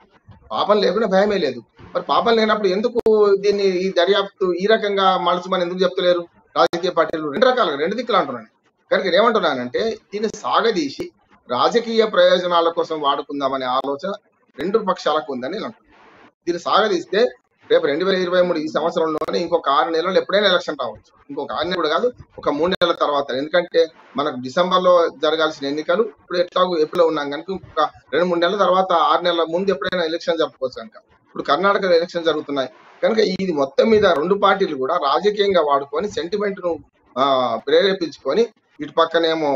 Speaker 6: పాపం లేకుండా భయమే లేదు. మరి పాపం లేనప్పుడు ఎందుకు దీన్ని ఈ దర్యాప్తు ఈ రకంగా మలచమని ఎందుకు చెప్తలేరు రాజకీయ పార్టీలు? రెండు రకాలుగా రెండు దిక్కులు అంటున్నాను. కనుక నేనేమంటున్నానంటే దీన్ని సాగదీసి రాజకీయ ప్రయోజనాల కోసం వాడుకుందామనే ఆలోచన రెండు పక్షాలకు ఉందని నేను అంటున్నాను. దీన్ని సాగదీస్తే రేపు 2023 ఈ సంవత్సరంలోనే ఇంకొక 6 నెలలు ఎప్పుడైనా ఎలక్షన్ రావచ్చు. ఇంకొక 6 నెలలు కాదు, ఒక 3 నెలల తర్వాత. ఎందుకంటే మనకు డిసెంబర్లో జరగాల్సిన ఎన్నికలు ఇప్పుడు ఎట్లాగో ఏప్రిల్లో ఉన్నాం కనుక ఒక 2-3 నెలల తర్వాత 6 నెలల ముందు ఎప్పుడైనా ఎలక్షన్ జరుపుకోవచ్చు కనుక. ఇప్పుడు కర్ణాటకలో ఎలక్షన్ జరుగుతున్నాయి కనుక ఇది మొత్తం మీద రెండు పార్టీలు కూడా రాజకీయంగా వాడుకొని సెంటిమెంట్ ను ప్రేరేపించుకొని ఇటు పక్కనేమో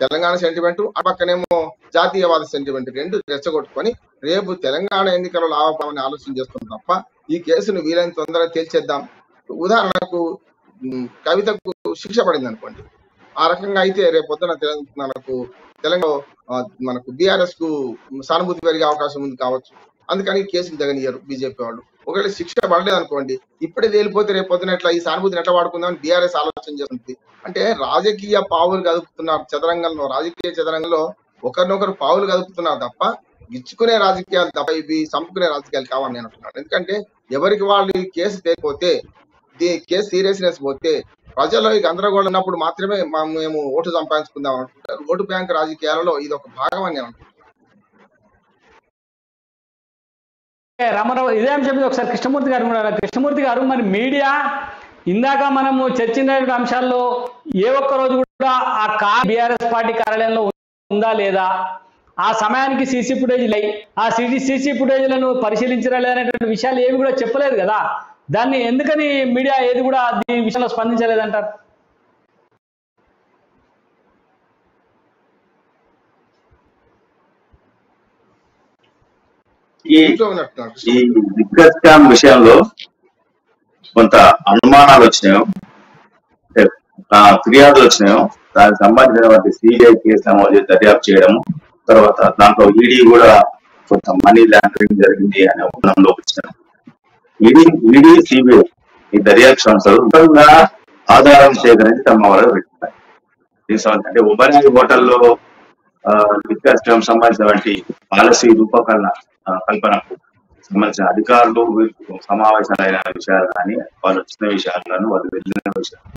Speaker 6: తెలంగాణ సెంటిమెంట్, ఆ పక్కనేమో జాతీయవాద సెంటిమెంట్ రెండు రెచ్చగొట్టుకొని రేపు తెలంగాణ ఎన్నికలు లాభపడమని ఆలోచన చేస్తుంది తప్ప ఈ కేసును వీలైన తొందరగా తేల్చేద్దాం. ఉదాహరణకు కవితకు శిక్ష పడింది అనుకోండి, ఆ రకంగా అయితే రేపు పొద్దున తెలంగాణ మనకు బీఆర్ఎస్ కు సానుభూతి పెరిగే అవకాశం ఉంది కావచ్చు. అందుకని కేసులు దిగనియరు బీజేపీ వాళ్ళు. ఒకవేళ శిక్ష పడలేదు అనుకోండి, ఇప్పుడే తేలిపోతే రేపు పొద్దున ఎట్లా ఈ సానుభూతిని ఎట్లా వాడుకుందామని బీఆర్ఎస్ ఆలోచన చేస్తుంది. అంటే రాజకీయ పావులు కదుపుతున్నారు చదరంగంలో, రాజకీయ చదరంగంలో ఒకరినొకరు పావులు కదుపుతున్నారు తప్ప గిచ్చుకునే రాజకీయాలు తప్ప ఇవి చంపుకునే రాజకీయాలు కావని నేను అంటున్నాను. ఎందుకంటే ఎవరికి వాళ్ళు ఈ కేసు తేలిపోతే, దీని కేసు సీరియస్నెస్ పోతే, ప్రజల్లో ఈ గందరగోళం ఉన్నప్పుడు మాత్రమే మేము ఓటు సంపాదించుకుందాం అనుకుంటారు. ఓటు బ్యాంక్ రాజకీయాలలో ఇది ఒక భాగం అని నేను అనుకుంటున్నాను.
Speaker 1: రామారావు ఇదే అంశం మీద ఒకసారి కృష్ణమూర్తి గారు కూడా కృష్ణమూర్తి గారు, మరి మీడియా ఇందాక మనము చర్చించిన అంశాల్లో ఏ ఒక్క రోజు కూడా ఆ బీఆర్ఎస్ పార్టీ కార్యాలయంలో ఉందా లేదా, ఆ సమయానికి సీసీ ఫుటేజ్ ఆ సీసీ ఫుటేజ్లను పరిశీలించరా లేదనేటువంటి విషయాలు ఏవి కూడా చెప్పలేదు కదా. దాన్ని ఎందుకని మీడియా ఏది కూడా దీని విషయంలో స్పందించలేదంటారు?
Speaker 7: ఈ లిక్కర్ స్కామ్ విషయంలో కొంత అనుమానాలు వచ్చినాయో, ఫిర్యాదులు వచ్చినాయో, దానికి సంబంధించినటువంటి సిబిఐ కేసు నమోదు దర్యాప్తు చేయడము, తర్వాత దాంట్లో ఈడీ కూడా కొంత మనీ లాండరింగ్ జరిగింది అనే ఉపనంలో వచ్చినాం. ఈడీ సిబిఐ ఈ దర్యాప్తు సంస్థలు ఆధారం సేకరించి తమ వరకు పెట్టారు. అంటే ఉబరాయి హోటల్లో లిక్కర్ స్కామ్ సంబంధించినటువంటి పాలసీ రూపకల్పనకు సంబంధించిన అధికారులు సమావేశాలైన విషయాలు కానీ, వాళ్ళు వచ్చిన విషయాలు కానీ, వాళ్ళు వెళ్ళిన విషయాలు,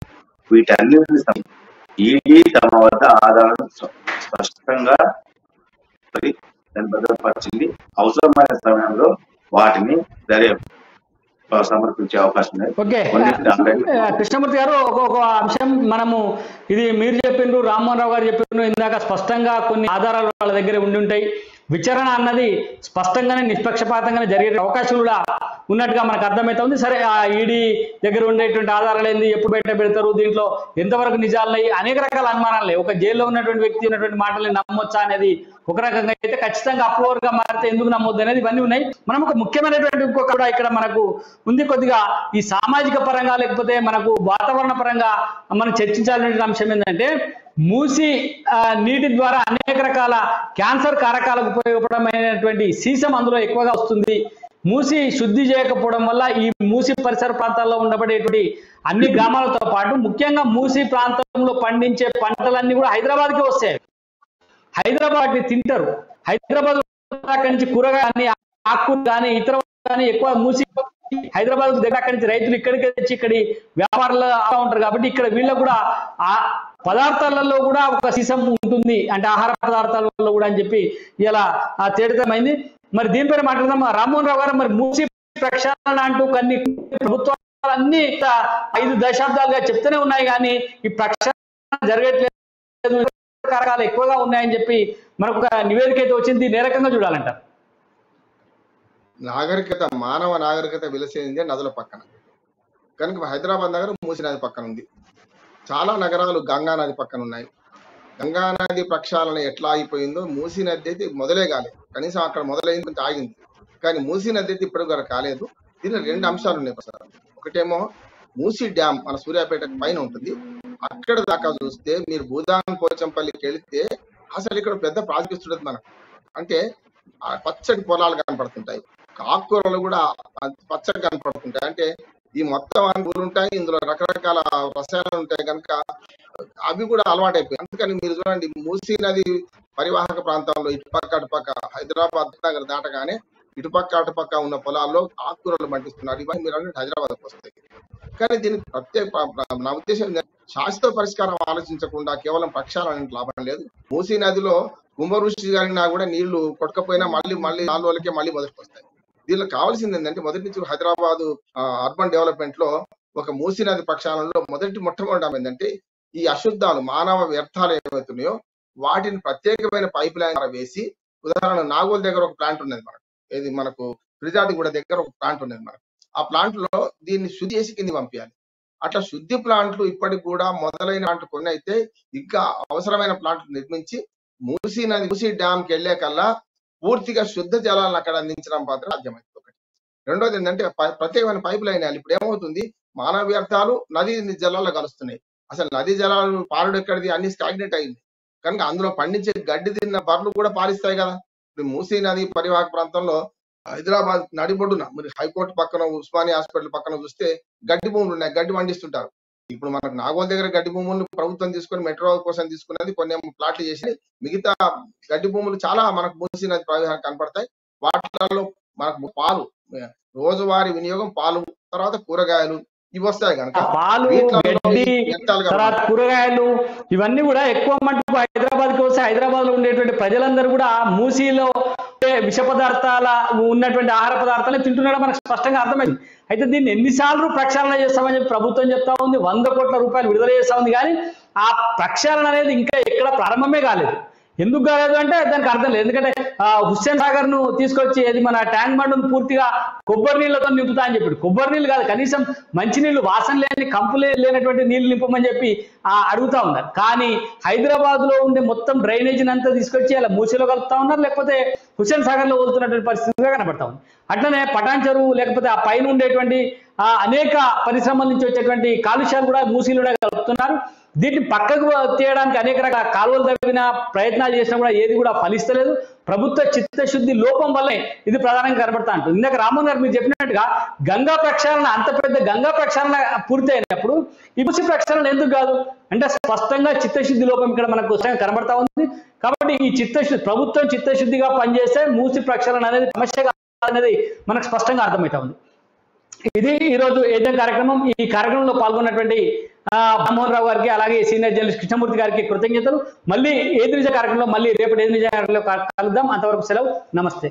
Speaker 7: వీటన్నిటిని ఈడీ తమ వద్ద ఆధారం స్పష్టంగా భద్రపరిచింది. అవసరమైన సమయంలో వాటిని దర్యాప్తు సమర్పించే అవకాశం ఉంది.
Speaker 1: ఓకే కృష్ణమూర్తి గారు, ఒక అంశం మనము ఇది మీరు చెప్పిండ్రు, రామ్మోహన్ రావు గారు చెప్పిండ్రు ఇందాక, స్పష్టంగా కొన్ని ఆధారాలు వాళ్ళ దగ్గర ఉండి ఉంటాయి. విచారణ అన్నది స్పష్టంగానే నిష్పక్షపాతంగానే జరిగే అవకాశం కూడా ఉన్నట్టుగా మనకు అర్థమవుతుంది. సరే, ఆ ఈడీ దగ్గర ఉండేటువంటి ఆధారాలు ఏంది, ఎప్పుడు బయట పెడతారు, దీంట్లో ఎంతవరకు నిజాలున్నాయి, అనేక రకాల అనుమానాలు. ఒక జైల్లో ఉన్నటువంటి వ్యక్తి ఉన్నటువంటి మాటల్ని నమ్మొచ్చా అనేది ఒక రకంగా అయితే, ఖచ్చితంగా అప్రూవర్ గా మారితే ఎందుకు నమ్మొద్దు అనేది ఇవన్నీ ఉన్నాయి. మనం ఒక ముఖ్యమైనటువంటి ఇంకొక కూడా ఇక్కడ మనకు ఉంది, కొద్దిగా ఈ సామాజిక పరంగా లేకపోతే మనకు వాతావరణ పరంగా మనం చర్చించాల్సిన అంశం ఏంటంటే, మూసి నీటి ద్వారా అనేక రకాల క్యాన్సర్ కారకాలకు ఉపయోగపడమైనటువంటి సీసం అందులో ఎక్కువగా వస్తుంది. మూసి శుద్ధి చేయకపోవడం వల్ల ఈ మూసి పరిసర ప్రాంతాల్లో ఉండబడేటువంటి అన్ని గ్రామాలతో పాటు ముఖ్యంగా మూసి ప్రాంతంలో పండించే పంటలన్నీ కూడా హైదరాబాద్కి వస్తాయి. హైదరాబాద్ తింటారు. హైదరాబాద్ నుంచి కూరగాయలు కానీ, ఆకుకూరలు కానీ, ఇతర కానీ ఎక్కువ మూసి హైదరాబాద్ దగ్గర అక్కడి నుంచి రైతులు ఇక్కడికి వచ్చి ఇక్కడి వ్యాపారాలు ఉంటారు. కాబట్టి ఇక్కడ వీళ్ళకు కూడా ఆ పదార్థాలలో కూడా ఒక సీసం ఉంటుంది, అంటే ఆహార పదార్థాలలో కూడా అని చెప్పి ఇలా తేలితమైంది. మరి దీనిపైన మాట్లాడదాం. రామ్మోహన్ రావు గారు, మరి మూసి ప్రక్షాళన అంటూ కొన్ని ప్రభుత్వాలు అన్ని 5 దశాబ్దాలుగా చెప్తూనే ఉన్నాయి, కానీ ఈ ప్రక్షాళన జరగట్లేదు, కారకాలు ఎక్కువగా ఉన్నాయని చెప్పి మనకు ఒక నివేదిక అయితే వచ్చింది. ఏ రకంగా చూడాలంటారు?
Speaker 6: నాగరికత, మానవ నాగరికత విలసేందే నదుల పక్కన. కనుక హైదరాబాద్ నగరం మూసి నది పక్కన ఉంది. చాలా నగరాలు గంగా నది పక్కన ఉన్నాయి. గంగా నది ప్రక్షాళన ఎట్లా అయిపోయిందో మూసి నది అయితే మొదలే కాలేదు. కనీసం అక్కడ మొదలైంది, కొంచెం ఆగింది, కానీ మూసి నది అయితే ఇప్పుడు కూడా కాలేదు. దీనిలో 2 అంశాలు ఉన్నాయి సార్. ఒకటేమో మూసి డ్యామ్ మన సూర్యాపేట పైన ఉంటుంది. అక్కడ దాకా చూస్తే మీరు భూదాన్ పోచంపల్లికి వెళితే అసలు ఇక్కడ పెద్ద ప్రాజెక్ట్ ఉంటుంది మనకు. అంటే పచ్చటి పొలాలు కనపడుతుంటాయి, ఆకుకూరలు కూడా పచ్చగా కనపడుతుంటాయి. అంటే ఈ మొత్తం అనుకూలు ఉంటాయి, ఇందులో రకరకాల రసాయనాలు ఉంటాయి, కనుక అవి కూడా అలవాటైపోయాయి. అందుకని మీరు చూడండి, మూసీ నది పరివాహక ప్రాంతంలో ఇటుపక్క అటుపక్క హైదరాబాద్ నగర్ దాటగానే ఇటుపక్క అటుపక్క ఉన్న పొలాల్లో ఆకుకూరలు పండిస్తున్నారు. ఇవన్నీ మీరు అన్నట్టు హైదరాబాద్కి వస్తాయి. కానీ దీనికి నా ఉద్దేశం శాశ్వత పరిష్కారం ఆలోచించకుండా కేవలం ప్రక్షాళన లాభం లేదు. మూసీ నదిలో కుంభవృష్టి జరిగినా కూడా నీళ్లు కొట్టకపోయినా మళ్ళీ 4 రోజులకే మళ్ళీ మొదటికి వస్తాయి. దీనిలో కావాల్సింది ఏంటంటే, మొదటి నుంచి హైదరాబాద్ అర్బన్ డెవలప్మెంట్ లో ఒక మూసీ నది ప్రక్షాళనలో మొట్టమొదటి ఏంటంటే, ఈ అశుద్ధాలు, మానవ వ్యర్థాలు ఏవైతున్నాయో వాటిని ప్రత్యేకమైన పైప్ లైన్ వేసి, ఉదాహరణ నాగోల్ దగ్గర ఒక ప్లాంట్ ఉన్నది మనకు, ఇది మనకు ఫిర్జాదిగూడ దగ్గర ఒక ప్లాంట్ ఉన్నది మనకు. ఆ ప్లాంట్ లో దీన్ని శుద్ధి చేసి కింది పంపించాలి. అట్లా శుద్ధి ప్లాంట్లు ఇప్పటికి కూడా మొదలైన ప్లాంట్లు కొన్ని అయితే, ఇంకా అవసరమైన ప్లాంట్లు నిర్మించి మూసీ నది మూసీ డ్యామ్ కి వెళ్లే కల్లా పూర్తిగా శుద్ధ జలాలను అక్కడ అందించడం మాత్రం సాధ్యమైంది. ఒకటి. రెండోది ఏంటంటే, ప్రత్యేకమైన పైప్ లైన్ వేయాలి. ఇప్పుడు ఏమవుతుంది, మానవ వ్యర్థాలు నది జలాల్లో కలుస్తున్నాయి. అసలు నది జలాలు పారుడు ఎక్కడిది, అన్ని స్టాగ్నెట్ అయింది. కనుక అందులో పండించే గడ్డి తిన్న బర్రెలు కూడా పారిస్తాయి కదా. ఇప్పుడు మూసీ నది పరివాహక ప్రాంతంలో హైదరాబాద్ నడిబొడ్డున మీరు హైకోర్టు పక్కన, ఉస్మానియా హాస్పిటల్ పక్కన చూస్తే గడ్డి భూములు ఉన్నాయి, గడ్డి పండిస్తుంటారు. ఇప్పుడు మనకు నాగోల్ దగ్గర గడ్డి భూములు ప్రభుత్వం తీసుకొని మెట్రో కోసం తీసుకున్నది, కొన్ని ప్లాట్లు చేసి మిగతా గడ్డి భూములు చాలా మనకు మూసి నది ప్రవాహానికి కనపడతాయి. వాటిలలో మనకు పాలు రోజువారీ వినియోగం, పాలు, తర్వాత కూరగాయలు ఇవి వస్తాయి కనుక
Speaker 1: పాలు, గడ్డి, తర్వాత కూరగాయలు ఇవన్నీ కూడా ఎక్కువ మటుకు హైదరాబాద్కి వస్తే హైదరాబాద్ లో ఉండేటువంటి ప్రజలందరూ కూడా మూసీలో విష పదార్థాల ఉన్నటువంటి ఆహార పదార్థాలు తింటున్నాడో మనకు స్పష్టంగా అర్థమైంది. అయితే దీన్ని ఎన్నిసార్లు ప్రక్షాళన చేస్తామని చెప్పి ప్రభుత్వం చెప్తా ఉంది, 100 కోట్ల రూపాయలు విడుదల చేస్తా ఉంది, కానీ ఆ ప్రక్షాళన అనేది ఇంకా ఎక్కడ ప్రారంభమే కాలేదు. ఎందుకు కాలేదు అంటే దానికి అర్థం లేదు. ఎందుకంటే హుస్సేన్ సాగర్ ను తీసుకొచ్చి అది మన ట్యాంక్ బండ్ను పూర్తిగా కొబ్బరి నీళ్లతో నింపుతా అని చెప్పాడు. కొబ్బరి నీళ్ళు కాదు, కనీసం మంచినీళ్ళు, వాసన లేని, కంపు లేనటువంటి నీళ్లు నింపమని చెప్పి అడుగుతా ఉన్నారు. కానీ హైదరాబాద్ లో ఉండే మొత్తం డ్రైనేజీని అంతా తీసుకొచ్చి అలా మూసీలో కలుపుతా ఉన్నారు, లేకపోతే హుస్సేన్ సాగర్ లో వదులుతున్నటువంటి పరిస్థితిగా కనబడతా ఉంది. అట్లనే పటాన్ చెరువు లేకపోతే ఆ పైన ఉండేటువంటి అనేక పరిశ్రమల నుంచి వచ్చేటువంటి కాలుష్యాలు కూడా మూసీలో కలుపుతున్నారు. దీన్ని పక్కకు తీయడానికి అనేక రకాల కాలువలు తవ్విన ప్రయత్నాలు చేసినా కూడా ఏది కూడా ఫలిస్తలేదు. ప్రభుత్వ చిత్తశుద్ధి లోపం వల్లే ఇది ప్రధానంగా కనబడతా ఉంటుంది. ఇందాక రామోహన్ గారు మీరు చెప్పినట్టుగా గంగా ప్రక్షాళన, అంత పెద్ద గంగా ప్రక్షాళన పూర్తి అయినప్పుడు ఈ మూసీ ప్రక్షాళన ఎందుకు కాదు అంటే స్పష్టంగా చిత్తశుద్ధి లోపం ఇక్కడ మనకు కనబడతా ఉంది. కాబట్టి ఈ ప్రభుత్వం చిత్తశుద్ధిగా పనిచేస్తే మూసీ ప్రక్షాళన అనేది సమస్య అనేది మనకు స్పష్టంగా అర్థమవుతా ఉంది. ఇది ఈరోజు ఏదైనా కార్యక్రమం. ఈ కార్యక్రమంలో పాల్గొన్నటువంటి రామ్మోహన్ రావు గారికి, అలాగే సీనియర్ జర్నలిస్ట్ కృష్ణమూర్తి గారికి కృతజ్ఞతలు. మళ్ళీ ఏది నిజ కార్యక్రమంలో మళ్ళీ రేపటి ఏది నిజ కార్యక్రమంలో కలుద్దాం. అంతవరకు సెలవు, నమస్తే.